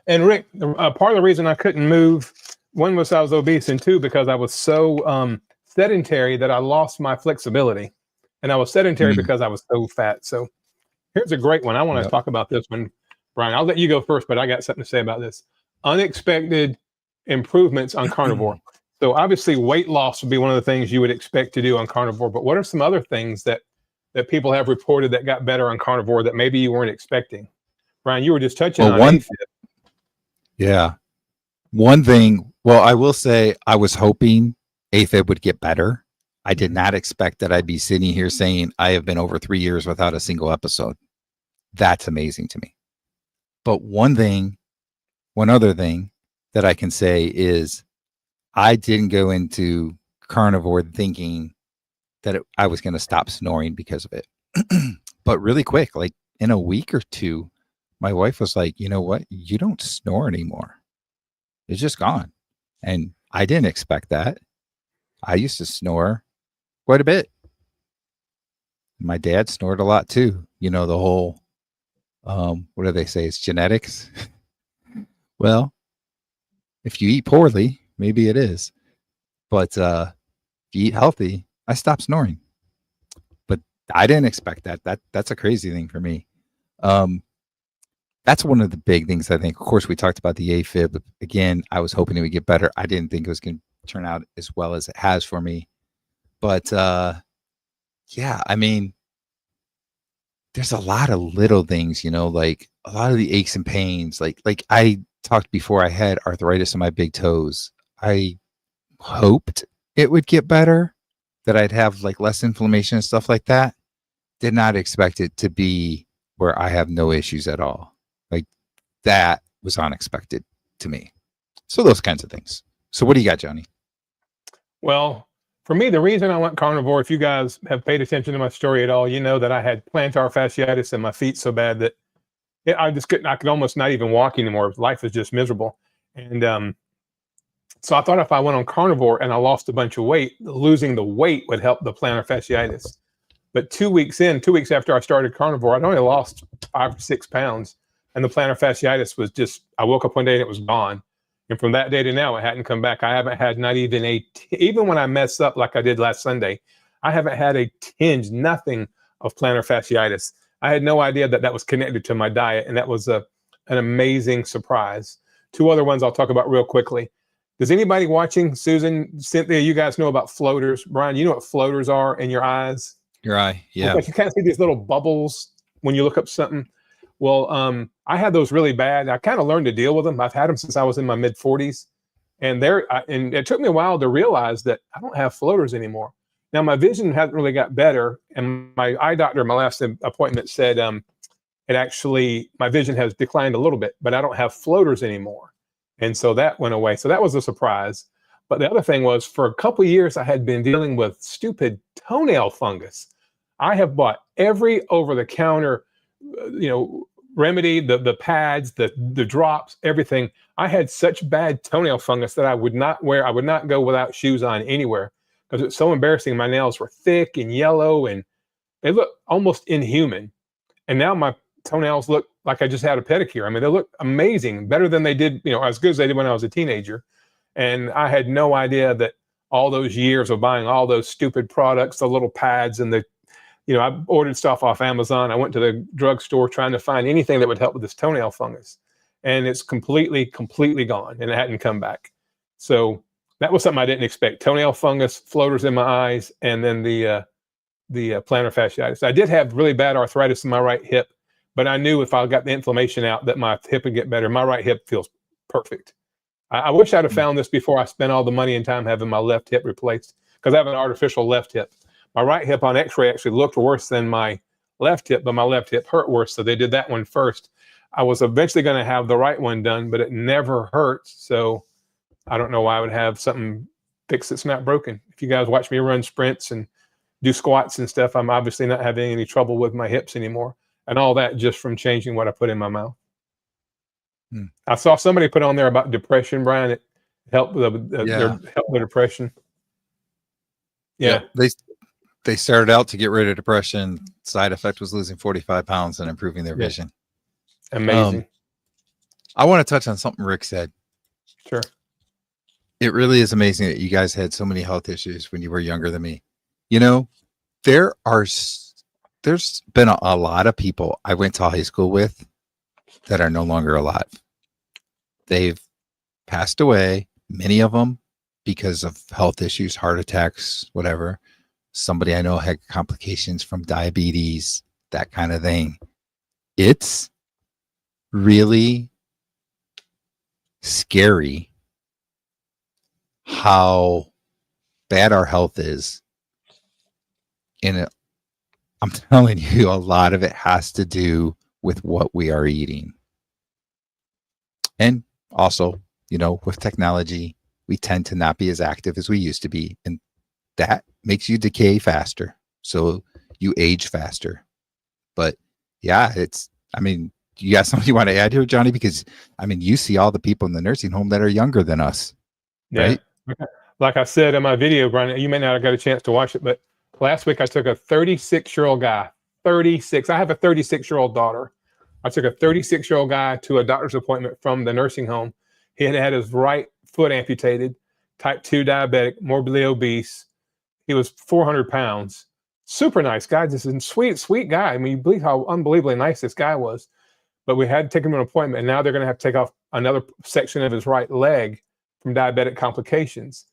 And Rick, part of the reason I couldn't move, one was I was obese, and two, because I was so sedentary that I lost my flexibility. And I was sedentary because I was so fat. So here's a great one. I want to talk about this one, Brian. I'll let you go first, but I got something to say about this. Unexpected improvements on carnivore. So obviously weight loss would be one of the things you would expect to do on carnivore, but what are some other things that people have reported that got better on carnivore that maybe you weren't expecting? Brian, you were just touching on AFib. Yeah. One thing, well, I will say I was hoping AFib would get better. I did not expect that I'd be sitting here saying I have been over 3 years without a single episode. That's amazing to me. But one other thing that I can say is I didn't go into carnivore thinking that I was going to stop snoring because of it. But really quick, like in a week or two, my wife was like, you know what? You don't snore anymore. It's just gone. And I didn't expect that. I used to snore quite a bit. My dad snored a lot too. You know, the whole, what do they say? It's genetics. Well, if you eat poorly, maybe it is. But if you eat healthy, I stopped snoring. But I didn't expect that. That's a crazy thing for me. That's one of the big things, I think. Of course, we talked about the AFib. Again, I was hoping it would get better. I didn't think it was going to turn out as well as it has for me. But yeah, I mean, there's a lot of little things, you know, like a lot of the aches and pains. Like I talked before, I had arthritis in my big toes. I hoped it would get better, that I'd have like less inflammation and stuff like that. Did not expect it to be where I have no issues at all. Like that was unexpected to me. So those kinds of things. So what do you got, Johnny? Well, for me, the reason I went carnivore, if you guys have paid attention to my story at all, you know that I had plantar fasciitis in my feet so bad that I could almost not even walk anymore. Life was just miserable. And so I thought if I went on carnivore and I lost a bunch of weight, losing the weight would help the plantar fasciitis. But 2 weeks after I started carnivore, I'd only lost 5 or 6 pounds. And the plantar fasciitis was just, I woke up one day and it was gone. And from that day to now, it hadn't come back. I haven't had not even even when I messed up like I did last Sunday, I haven't had a tinge, nothing of plantar fasciitis. I had no idea that was connected to my diet. And that was an amazing surprise. 2 other ones I'll talk about real quickly. Does anybody watching, Susan, Cynthia, you guys know about floaters? Brian, you know what floaters are in your eyes? Your eye, yeah. Like you kind of see these little bubbles when you look up something. Well, I had those really bad. I kind of learned to deal with them. I've had them since I was in my mid 40s. And and it took me a while to realize that I don't have floaters anymore. Now, my vision hasn't really got better. And my eye doctor, my last appointment said, my vision has declined a little bit, but I don't have floaters anymore. And so that went away. So that was a surprise. But the other thing was, for a couple of years, I had been dealing with stupid toenail fungus. I have bought every over-the-counter, remedy, the pads, the drops, everything. I had such bad toenail fungus that I would not go without shoes on anywhere because it's so embarrassing. My nails were thick and yellow and they look almost inhuman. And now my toenails look like I just had a pedicure. I mean, they look amazing, better than they did, as good as they did when I was a teenager. And I had no idea that all those years of buying all those stupid products, the little pads and I ordered stuff off Amazon. I went to the drugstore trying to find anything that would help with this toenail fungus. And it's completely gone and it hadn't come back. So that was something I didn't expect. Toenail fungus, floaters in my eyes, and then the plantar fasciitis. I did have really bad arthritis in my right hip, but I knew if I got the inflammation out that my hip would get better. My right hip feels perfect. I wish I'd have found this before I spent all the money and time having my left hip replaced because I have an artificial left hip. My right hip on x-ray actually looked worse than my left hip, but my left hip hurt worse. So they did that one first. I was eventually going to have the right one done, but it never hurts. So I don't know why I would have something fixed that's not broken. If you guys watch me run sprints and do squats and stuff, I'm obviously not having any trouble with my hips anymore. And all that just from changing what I put in my mouth. I saw somebody put on there about depression, Brian. It helped help the depression. Yeah. They started out to get rid of depression. Side effect was losing 45 pounds and improving their vision. Amazing. I want to touch on something Rick said. Sure. It really is amazing that you guys had so many health issues when you were younger than me. You know, there's been a lot of people I went to high school with that are no longer alive. They've passed away, many of them because of health issues, heart attacks, whatever. Somebody I know had complications from diabetes, that kind of thing. It's really scary how bad our health is. And I'm telling you, a lot of it has to do with what we are eating. And also, you know, with technology, we tend to not be as active as we used to be. And that makes you decay faster. So you age faster. But yeah, you got something you want to add here, Johnny? Because you see all the people in the nursing home that are younger than us. Yeah. Right? Like I said in my video, Brian, you may not have got a chance to watch it, but last week I took a 36-year-old guy, 36. I have a 36-year-old daughter. I took a 36-year-old guy to a doctor's appointment from the nursing home. He had his right foot amputated, type 2 diabetic, morbidly obese. He was 400 pounds. Super nice guy, just a sweet guy. You believe how unbelievably nice this guy was. But we had to take him to an appointment, and now they're going to have to take off another section of his right leg from diabetic complications.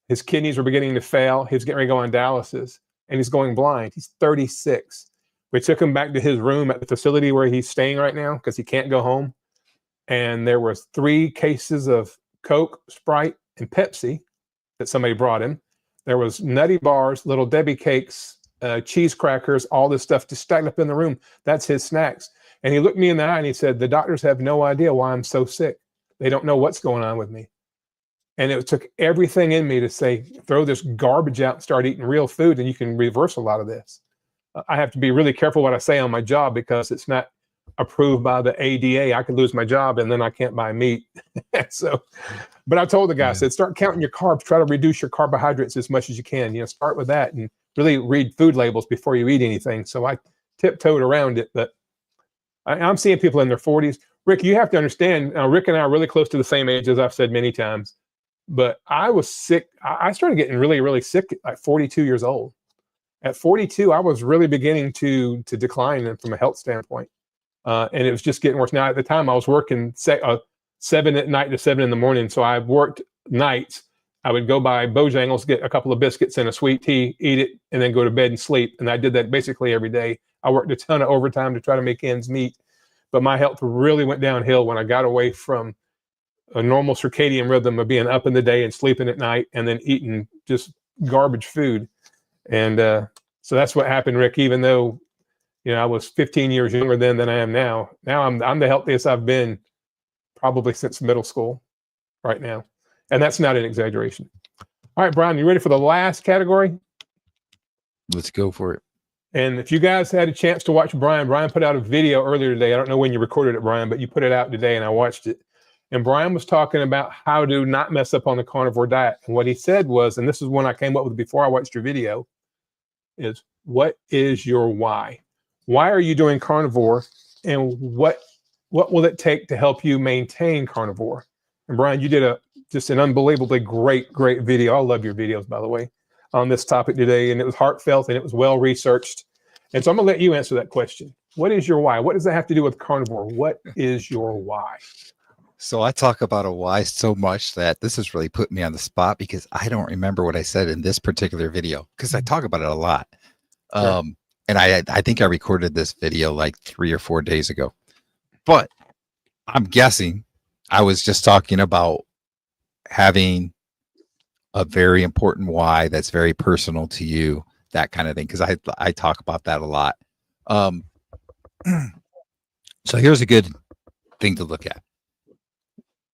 His kidneys were beginning to fail. He was getting ready to go on dialysis, and he's going blind. He's 36. We took him back to his room at the facility where he's staying right now because he can't go home. And there was 3 cases of Coke, Sprite, and Pepsi that somebody brought him. There was Nutty Bars, Little Debbie cakes, cheese crackers, all this stuff just stacked up in the room. That's his snacks. And he looked me in the eye and he said, "The doctors have no idea why I'm so sick. They don't know what's going on with me." And it took everything in me to say, throw this garbage out and start eating real food, and you can reverse a lot of this. I have to be really careful what I say on my job because it's not approved by the ADA. I could lose my job and then I can't buy meat. But I told the guy, I said, start counting your carbs, try to reduce your carbohydrates as much as you can. Start with that and really read food labels before you eat anything. So I tiptoed around it, but I'm seeing people in their 40s. Rick, you have to understand, Rick and I are really close to the same age, as I've said many times. But I was sick. I started getting really, really sick at like 42 years old. At 42, I was really beginning to decline from a health standpoint. And it was just getting worse. Now, at the time, I was working 7 at night to 7 in the morning. So I worked nights. I would go by Bojangles, get a couple of biscuits and a sweet tea, eat it, and then go to bed and sleep. And I did that basically every day. I worked a ton of overtime to try to make ends meet. But my health really went downhill when I got away from a normal circadian rhythm of being up in the day and sleeping at night and then eating just garbage food. And so that's what happened, Rick, even though, I was 15 years younger then than I am now. Now I'm the healthiest I've been probably since middle school right now. And that's not an exaggeration. All right, Brian, you ready for the last category? Let's go for it. And if you guys had a chance to watch Brian put out a video earlier today. I don't know when you recorded it, Brian, but you put it out today and I watched it. And Brian was talking about how to not mess up on the carnivore diet. And what he said was, and this is one I came up with before I watched your video, is what is your why? Why are you doing carnivore? And what will it take to help you maintain carnivore? And Brian, you did just an unbelievably great video. I love your videos, by the way, on this topic today. And it was heartfelt and it was well researched. And so I'm gonna let you answer that question. What is your why? What does that have to do with carnivore? What is your why? So I talk about a why so much that this has really put me on the spot because I don't remember what I said in this particular video because I talk about it a lot. Sure. And I think I recorded this video like 3 or 4 days ago, but I'm guessing I was just talking about having a very important why that's very personal to you, that kind of thing. Cause I talk about that a lot. So here's a good thing to look at.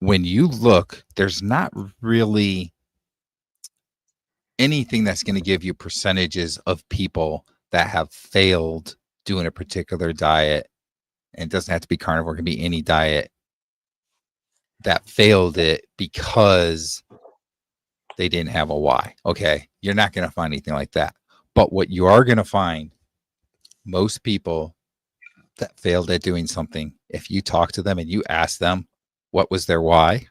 When you look, there's not really anything that's going to give you percentages of people that have failed doing a particular diet, and it doesn't have to be carnivore, it can be any diet that failed it because they didn't have a why. Okay, you're not going to find anything like that. But what you are going to find, most people that failed at doing something, if you talk to them and you ask them what was their why,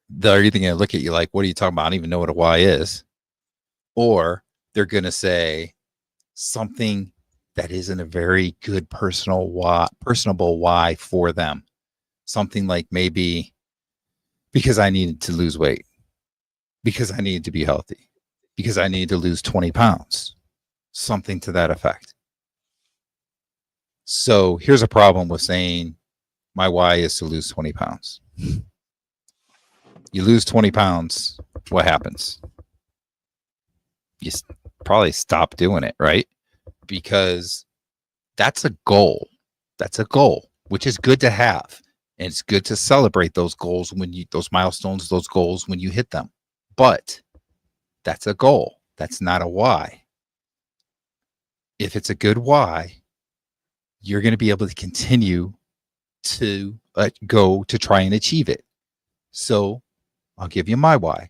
they're either going to look at you like, what are you talking about? I don't even know what a why is. Or they're going to say something that isn't a very good personable why for them. Something like maybe because I needed to lose weight, because I needed to be healthy, because I needed to lose 20 pounds, something to that effect. So here's a problem with saying my why is to lose 20 pounds. You lose 20 pounds, what happens? You probably stop doing it, right? Because that's a goal. That's a goal, which is good to have. And it's good to celebrate those goals those milestones, those goals when you hit them. But that's a goal. That's not a why. If it's a good why, you're going to be able to continue to go to try and achieve it. So I'll give you my why.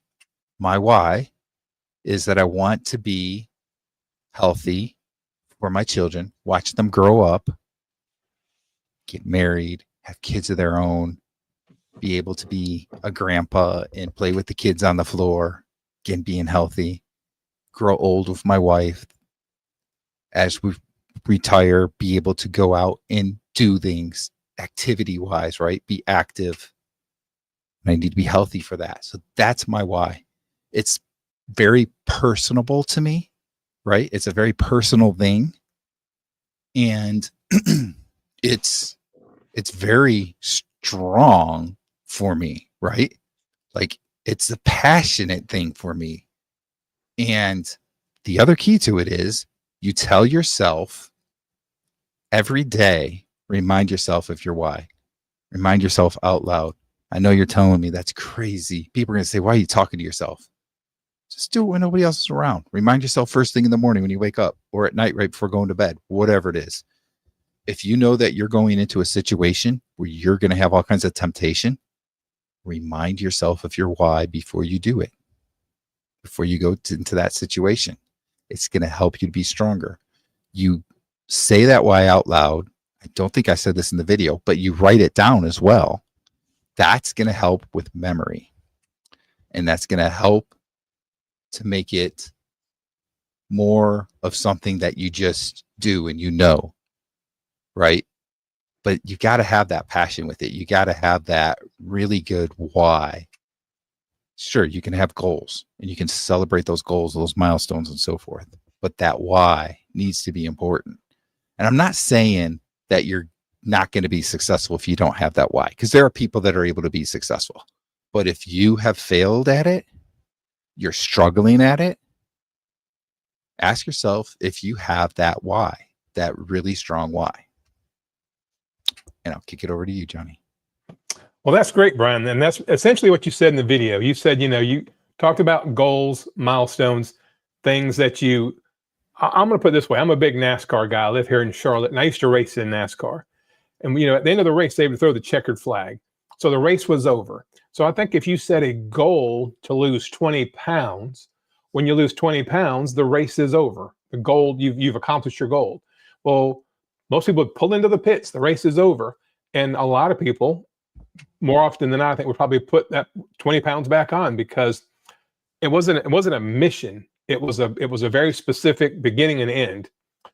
My why is that I want to be healthy for my children, watch them grow up, get married, have kids of their own, be able to be a grandpa and play with the kids on the floor, again, being healthy, grow old with my wife. As we retire, be able to go out and do things activity-wise, right? Be active. And I need to be healthy for that. So that's my why. It's very personable to me, right? It's a very personal thing. And it's very strong for me, right? Like it's a passionate thing for me. And the other key to it is you tell yourself every day, remind yourself of your why. Remind yourself out loud. I know you're telling me that's crazy. People are going to say, why are you talking to yourself? Just do it when nobody else is around. Remind yourself first thing in the morning when you wake up, or at night right before going to bed, whatever it is. If you know that you're going into a situation where you're going to have all kinds of temptation, remind yourself of your why before you do it, before you go into that situation. It's going to help you to be stronger. You say that why out loud. I don't think I said this in the video, but you write it down as well. That's going to help with memory. And that's going to help to make it more of something that you just do and you know, right? But you got to have that passion with it. You got to have that really good why. Sure, you can have goals and you can celebrate those goals, those milestones and so forth. But that why needs to be important. And I'm not saying that you're not going to be successful if you don't have that why, because there are people that are able to be successful. But if you have failed at it, you're struggling at it, ask yourself if you have that why, that really strong why. And I'll kick it over to you, Johnny. Well, that's great, Brian. And that's essentially what you said in the video. You said, you talked about goals, milestones, things that I'm going to put it this way. I'm a big NASCAR guy. I live here in Charlotte, and I used to race in NASCAR. And, at the end of the race, they would throw the checkered flag. So the race was over. So I think if you set a goal to lose 20 pounds, when you lose 20 pounds, the race is over. The goal, you've accomplished your goal. Well, most people would pull into the pits. The race is over. And a lot of people, more often than not, I think would probably put that 20 pounds back on because it wasn't a mission. It was a very specific beginning and end.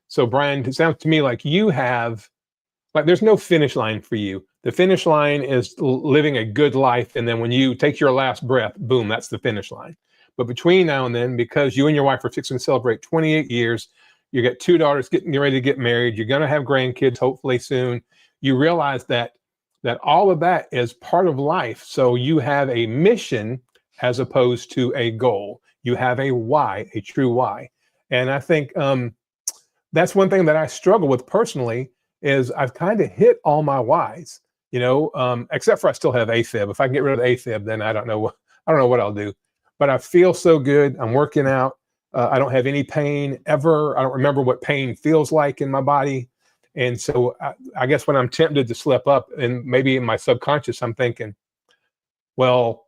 So Brian, it sounds to me like there's no finish line for you. The finish line is living a good life. And then when you take your last breath, boom, that's the finish line. But between now and then, because you and your wife are fixing to celebrate 28 years, you got 2 daughters getting ready to get married, you're going to have grandkids hopefully soon. You realize that all of that is part of life. So you have a mission as opposed to a goal. You have a why, a true why. And I think that's one thing that I struggle with personally is I've kind of hit all my whys, except for I still have AFib. If I can get rid of AFib, then I don't know what I'll do. but I feel so good. I'm working out. I don't have any pain ever. I don't remember what pain feels like in my body. And so I guess when I'm tempted to slip up, and maybe in my subconscious, I'm thinking, well,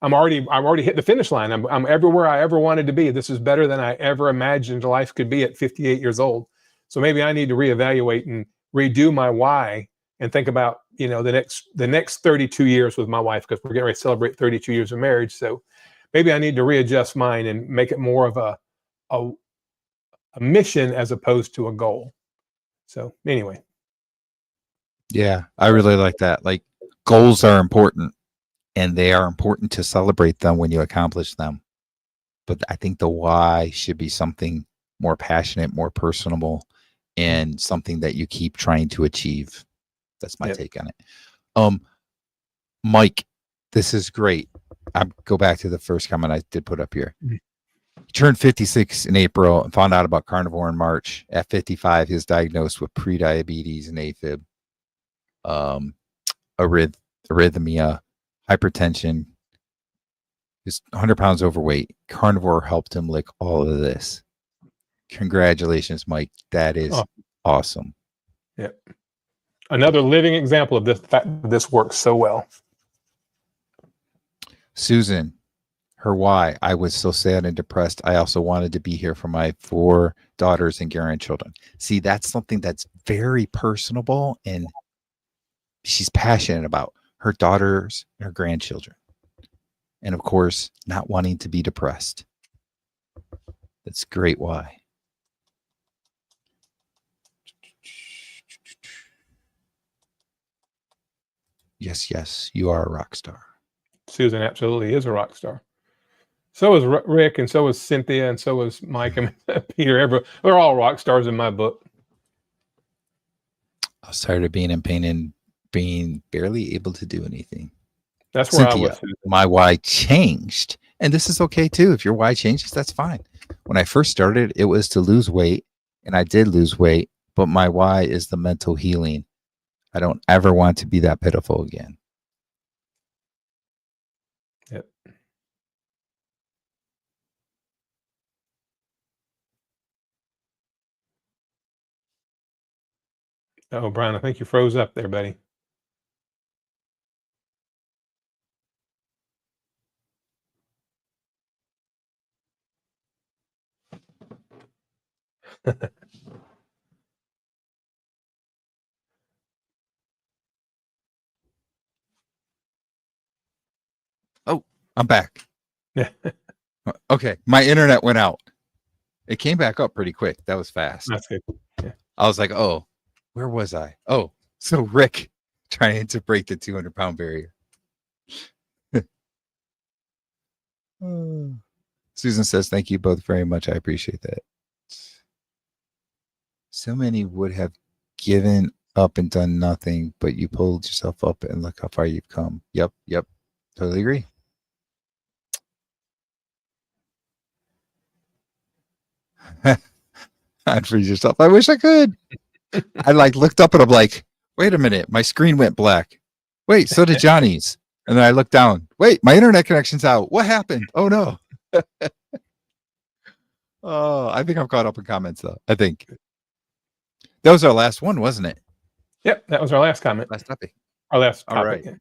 I've already hit the finish line. I'm everywhere I ever wanted to be. This is better than I ever imagined life could be at 58 years old. So maybe I need to reevaluate and redo my why and think about, the next 32 years with my wife, because we're getting ready to celebrate 32 years of marriage. So maybe I need to readjust mine and make it more of a mission as opposed to a goal. So anyway. Yeah, I really like that. Like, goals are important, and they are important to celebrate them when you accomplish them. But I think the why should be something more passionate, more personable, and something that you keep trying to achieve. That's my take on it. Mike, this is great. I go back to the first comment I did put up here. He turned 56 in April and found out about carnivore in March. At 55, he was diagnosed with prediabetes and AFib, arrhythmia, hypertension. He's 100 pounds overweight. Carnivore helped him lick all of this. Congratulations, Mike. That is awesome. Yep. Another living example of this fact that this works so well. Susan, her why: I was so sad and depressed. I also wanted to be here for my 4 daughters and grandchildren. See, that's something that's very personable, and she's passionate about her daughters and her grandchildren. And of course, not wanting to be depressed. That's great why. Yes, you are a rock star. Susan absolutely is a rock star. So is Rick, and so is Cynthia, and so is Mike and Peter. They're all rock stars in my book. I was tired of being in pain and being barely able to do anything. That's where Cynthia, I was. my why changed. And this is okay too. If your why changes, that's fine. When I first started, it was to lose weight, and I did lose weight, but my why is the mental healing. I don't ever want to be that pitiful again. Yep. Oh, Brian, I think you froze up there, buddy. Oh, I'm back. Yeah. Okay, my internet went out. It came back up pretty quick. That was fast. That's good. Yeah. I was like, oh, where was I? Oh, so Rick trying to break the 200-pound barrier. Susan says, thank you both very much. I appreciate that. So many would have given up and done nothing, but you pulled yourself up and look how far you've come. Yep. Totally agree. I'd freeze yourself. I wish I could. I looked up and I'm like, wait a minute, my screen went black. Wait, so did Johnny's. And then I looked down. Wait, my internet connection's out. What happened? Oh no. Oh, I think I'm caught up in comments though. I think that was our last one, wasn't it? Yep, that was our last comment. Last topic. Our last topic. All right.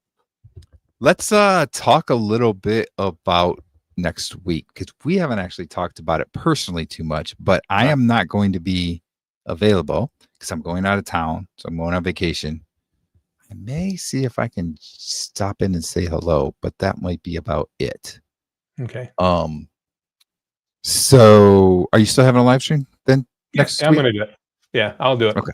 Let's talk a little bit about next week, because we haven't actually talked about it personally too much, but I am not going to be available because I'm going out of town. So I'm going on vacation. I may see if I can stop in and say hello, but that might be about it. Okay. So are you still having a live stream then next I'm week? going to do it. Yeah, I'll do it. Okay.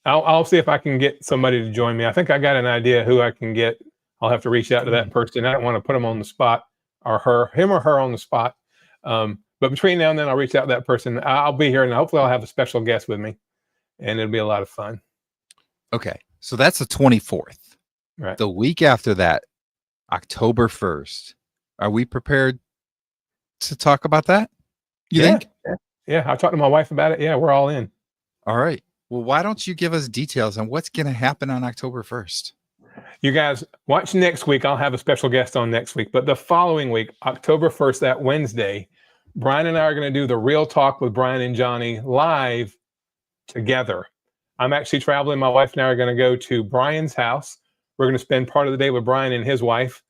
I'll see if I can get somebody to join me. I think I got an idea who I can get. I'll have to reach out to that person. I don't want to put him on the spot, or him or her on the spot. But between now and then, I'll reach out to that person. I'll be here, and hopefully I'll have a special guest with me, and it'll be a lot of fun. Okay. So that's the 24th. Right. The week after that, October 1st. Are we prepared to talk about that? You think? Yeah. I talked to my wife about it. Yeah, we're all in. All right. Well, why don't you give us details on what's going to happen on October 1st? You guys watch next week. I'll have a special guest on next week. But the following week, October 1st, that Wednesday, Brian and I are going to do the Real Talk with Brian and Jonny live together. I'm actually traveling. My wife and I are going to go to Brian's house. We're going to spend part of the day with Brian and his wife.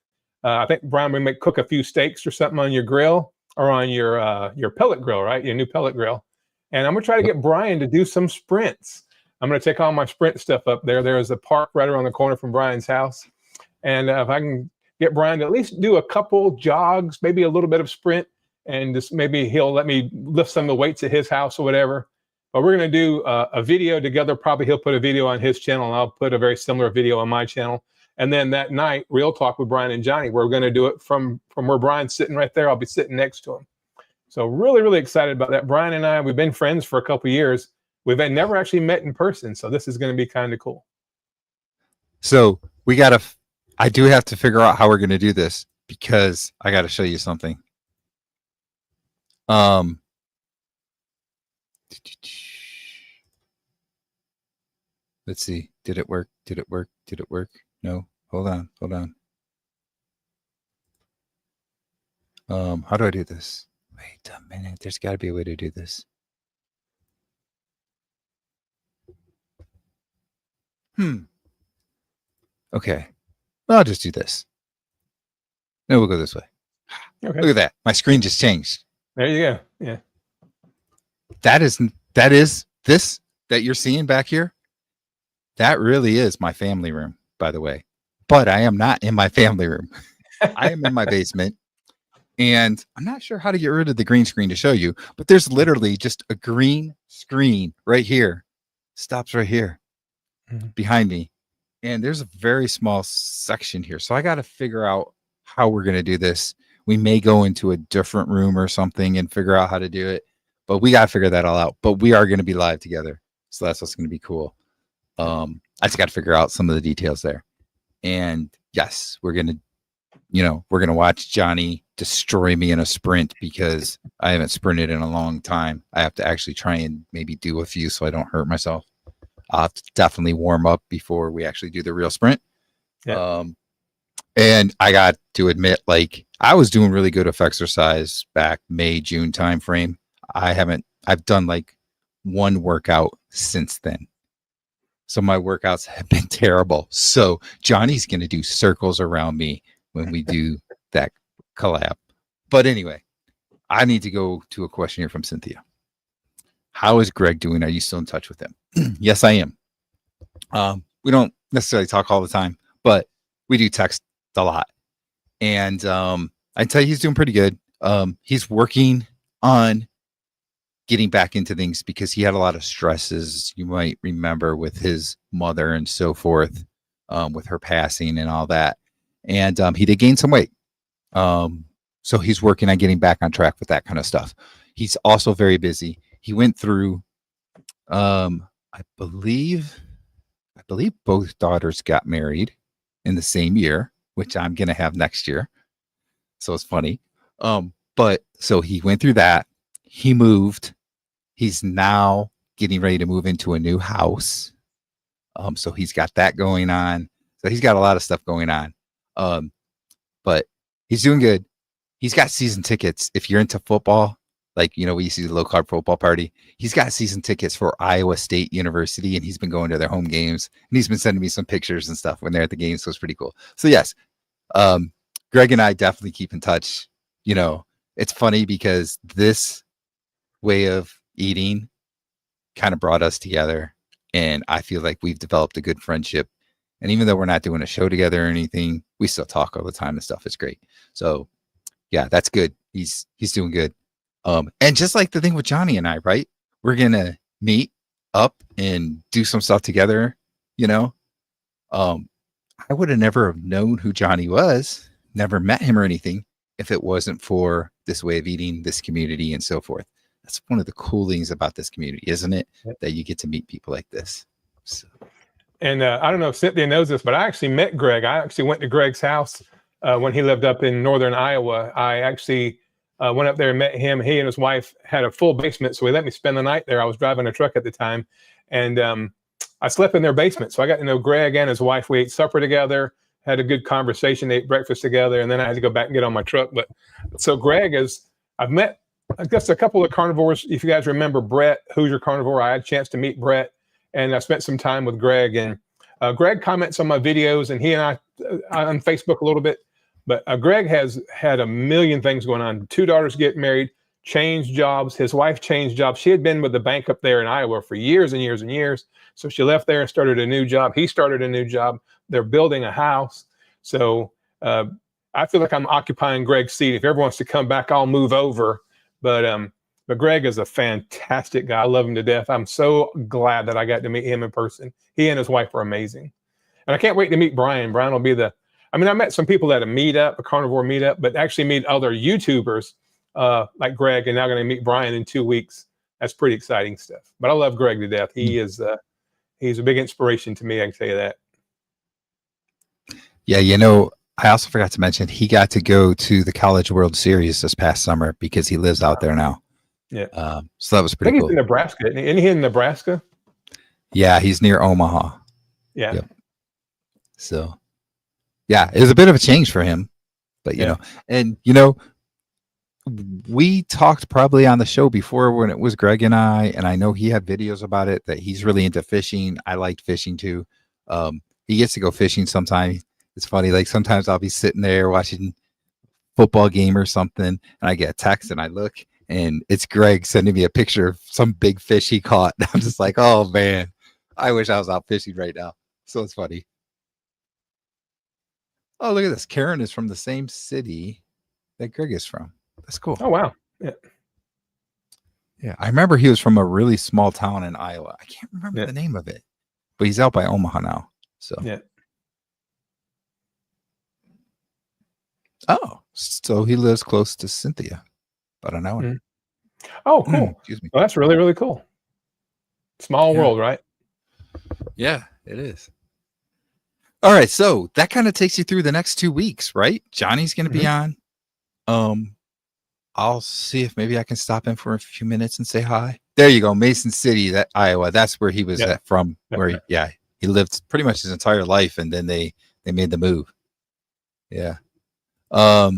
I think Brian, we may cook a few steaks or something on your grill or on your pellet grill, right? Your new pellet grill. And I'm going to try to get Brian to do some sprints. I'm going to take all my sprint stuff up there. There is a park right around the corner from Brian's house. And if I can get Brian to at least do a couple jogs, maybe a little bit of sprint, and just maybe he'll let me lift some of the weights at his house or whatever. But we're going to do a video together. Probably he'll put a video on his channel, and I'll put a very similar video on my channel. And then that night, Real Talk with Brian and Jonny, we're going to do it from where Brian's sitting right there. I'll be sitting next to him. So really, really excited about that. Brian and I, we've been friends for a couple of years. We've never actually met in person. So this is going to be kind of cool. So I do have to figure out how we're going to do this, because I got to show you something. Let's see. Did it work? Did it work? Did it work? No. Hold on. Hold on. How do I do this? Wait a minute. There's got to be a way to do this. Okay. Well, I'll just do this. No, we'll go this way. Okay. Look at that. My screen just changed. There you go. Yeah. That is this that you're seeing back here. That really is my family room, by the way. But I am not in my family room. I am in my basement. And I'm not sure how to get rid of the green screen to show you, but there's literally just a green screen right here. Stops right here behind me. And there's a very small section here. So I got to figure out how we're going to do this. We may go into a different room or something and figure out how to do it, but we got to figure that all out. But we are going to be live together. So that's what's going to be cool. I just got to figure out some of the details there. And yes, we're going to watch Jonny destroy me in a sprint, because I haven't sprinted in a long time. I have to actually try and maybe do a few so I don't hurt myself. I'll have to definitely warm up before we actually do the real sprint. Yeah. And I got to admit, like, I was doing really good with exercise back May, June time frame. I've done like one workout since then. So my workouts have been terrible. So Johnny's going to do circles around me when we do that collab. But anyway, I need to go to a question here from Cynthia. How is Greg doing? Are you still in touch with him? Yes, I am. We don't necessarily talk all the time, but we do text a lot. And I tell you, he's doing pretty good. He's working on getting back into things because he had a lot of stresses, you might remember, with his mother and so forth, with her passing and all that. And he did gain some weight. So he's working on getting back on track with that kind of stuff. He's also very busy. He went through, I believe both daughters got married in the same year, which I'm going to have next year. So it's funny. But so he went through that. He moved. He's now getting ready to move into a new house. So he's got that going on. So he's got a lot of stuff going on. But he's doing good. He's got season tickets. If you're into football, like, we see the low carb football party, he's got season tickets for Iowa State University, and he's been going to their home games, and he's been sending me some pictures and stuff when they're at the games. So it's pretty cool. So yes, Greg and I definitely keep in touch. It's funny because this way of eating kind of brought us together, and I feel like we've developed a good friendship. And even though we're not doing a show together or anything, we still talk all the time and stuff. It's great. So yeah, that's good. He's doing good. And just like the thing with Jonny and I, right? We're going to meet up and do some stuff together. I would have never have known who Jonny was, never met him or anything, if it wasn't for this way of eating, this community, and so forth. That's one of the cool things about this community, isn't it? That you get to meet people like this. So. And I don't know if Cynthia knows this, but I actually met Greg. I actually went to Greg's house when he lived up in northern Iowa. I actually went up there and met him. He and his wife had a full basement, so he let me spend the night there. I was driving a truck at the time, and I slept in their basement. So I got to know Greg and his wife. We ate supper together, had a good conversation, ate breakfast together, and then I had to go back and get on my truck. But so Greg I've met, I guess, a couple of carnivores. If you guys remember Brett, Hoosier Carnivore, I had a chance to meet Brett, and I spent some time with Greg. And Greg comments on my videos, and he and I on Facebook a little bit. But Greg has had a million things going on. 2 daughters get married, changed jobs. His wife changed jobs. She had been with the bank up there in Iowa for years and years and years. So she left there and started a new job. He started a new job. They're building a house. So I feel like I'm occupying Greg's seat. If everyone wants to come back, I'll move over. But Greg is a fantastic guy. I love him to death. I'm so glad that I got to meet him in person. He and his wife are amazing. And I can't wait to meet Brian. Brian will be I met some people at a carnivore meetup, but actually meet other YouTubers like Greg, and now going to meet Brian in 2 weeks. That's pretty exciting stuff. But I love Greg to death. He's a big inspiration to me. I can tell you that. Yeah, I also forgot to mention he got to go to the College World Series this past summer because he lives out there now. Yeah. So that was pretty cool. He's in Nebraska. Isn't he in Nebraska? Yeah, he's near Omaha. Yeah. Yep. So, yeah, it was a bit of a change for him, but we talked probably on the show before when it was Greg and I know he had videos about it, that he's really into fishing. I liked fishing too. He gets to go fishing sometime. It's funny. Like sometimes I'll be sitting there watching football game or something, and I get a text and I look and it's Greg sending me a picture of some big fish he caught. I'm just like, oh man, I wish I was out fishing right now. So it's funny. Oh, look at this. Karen is from the same city that Greg is from. That's cool. Oh, wow. Yeah. Yeah. I remember he was from a really small town in Iowa. I can't remember the name of it, but he's out by Omaha now. So, yeah. Oh, so he lives close to Cynthia, about an hour. Mm-hmm. Oh, cool. Excuse me. Well, that's really, really cool. Small world, right? Yeah, it is. All right, so that kind of takes you through the next 2 weeks, right? Johnny's going to be on. I'll see if maybe I can stop in for a few minutes and say hi. There you go, Mason City, that Iowa. That's where he was from. Where he lived pretty much his entire life, and then they made the move. Yeah. So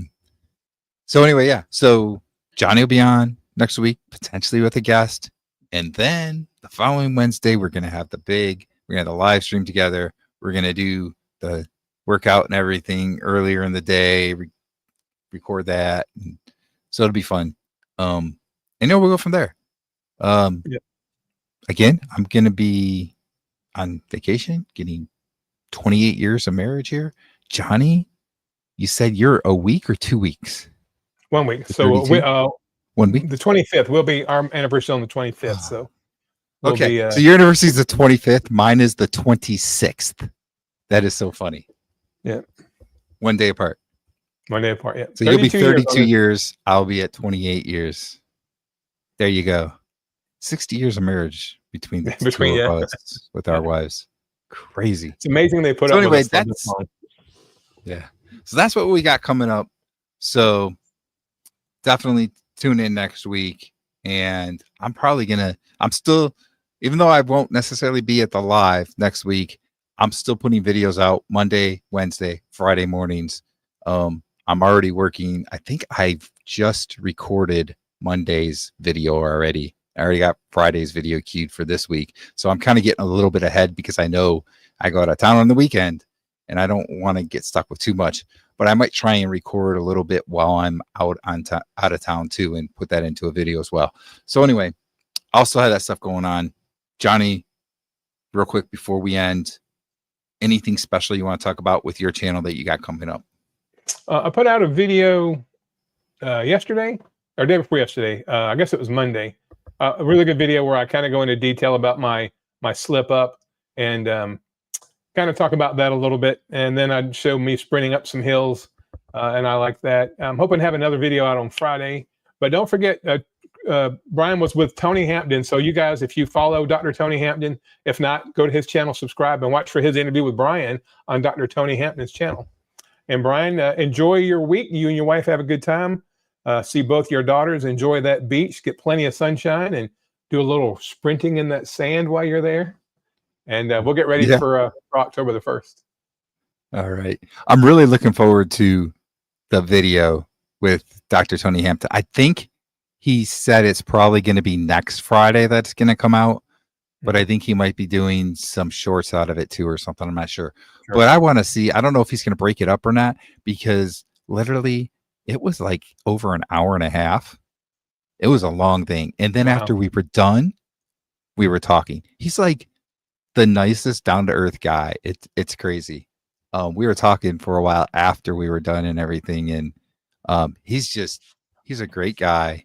anyway, so Johnny will be on next week, potentially with a guest, and then the following Wednesday we're gonna have the live stream together. We're going to do the workout and everything earlier in the day, record that. So it'll be fun. And we'll go from there. Again, I'm going to be on vacation, getting 28 years of marriage here. Johnny, you said you're a week or 2 weeks? 1 week. So 1 week? The 25th will be our anniversary on the 25th. So okay. So your anniversary is the 25th. Mine is the 26th. That is so funny. Yeah. 1 day apart. 1 day apart. Yeah. So you'll be 32 years. I'll be at 28 years. There you go. 60 years of marriage between the two of us with our wives. Crazy. It's amazing they put up with us. So that's what we got coming up. So definitely tune in next week. And I'm probably even though I won't necessarily be at the live next week, I'm still putting videos out Monday, Wednesday, Friday mornings. I'm already working. I think I've just recorded Monday's video already. I already got Friday's video queued for this week. So I'm kind of getting a little bit ahead because I know I go out of town on the weekend and I don't want to get stuck with too much. But I might try and record a little bit while I'm out of town too and put that into a video as well. So anyway, I also have that stuff going on. Johnny, real quick before we end, anything special you want to talk about with your channel that you got coming up? I put out a video yesterday or day before yesterday. I guess it was Monday. A really good video where I kind of go into detail about my slip up and kind of talk about that a little bit. And then I'd show me sprinting up some hills. And I like that. I'm hoping to have another video out on Friday. But don't forget, Brian was with Tony Hampton. So you guys, if you follow Dr. Tony Hampton, if not, go to his channel, subscribe, and watch for his interview with Brian on Dr. Tony Hampton's channel. And Brian, enjoy your week. You and your wife have a good time. See both your daughters. Enjoy that beach. Get plenty of sunshine and do a little sprinting in that sand while you're there. and we'll get ready for October the 1st. All right. I'm really looking forward to the video with Dr. Tony Hampton. I think he said it's probably going to be next Friday that's going to come out, but I think he might be doing some shorts out of it too or something. I'm not sure. But I want to see, I don't know if he's going to break it up or not, because literally it was like over an hour and a half. It was a long thing. And then after we were done, we were talking. He's like the nicest down to earth guy. It's crazy. We were talking for a while after we were done and everything. And he's a great guy.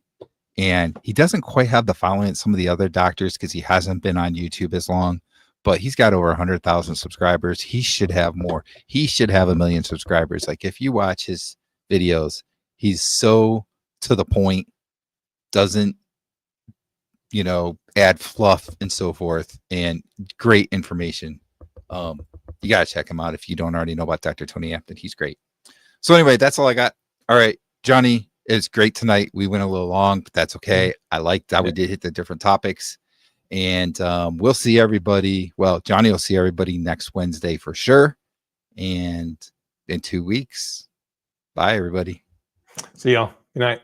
And he doesn't quite have the following of some of the other doctors because he hasn't been on YouTube as long, but he's got over 100,000 subscribers. He should have more. He should have 1 million subscribers. Like if you watch his videos, he's so to the point, doesn't, add fluff and so forth, and great information. You got to check him out if you don't already know about Dr. Tony Hampton. He's great. So anyway, that's all I got. All right, Johnny. It's great tonight. We went a little long, but that's okay. I liked that we did hit the different topics, and we'll see everybody. Well, Johnny will see everybody next Wednesday for sure. And in 2 weeks, bye everybody. See y'all. Good night.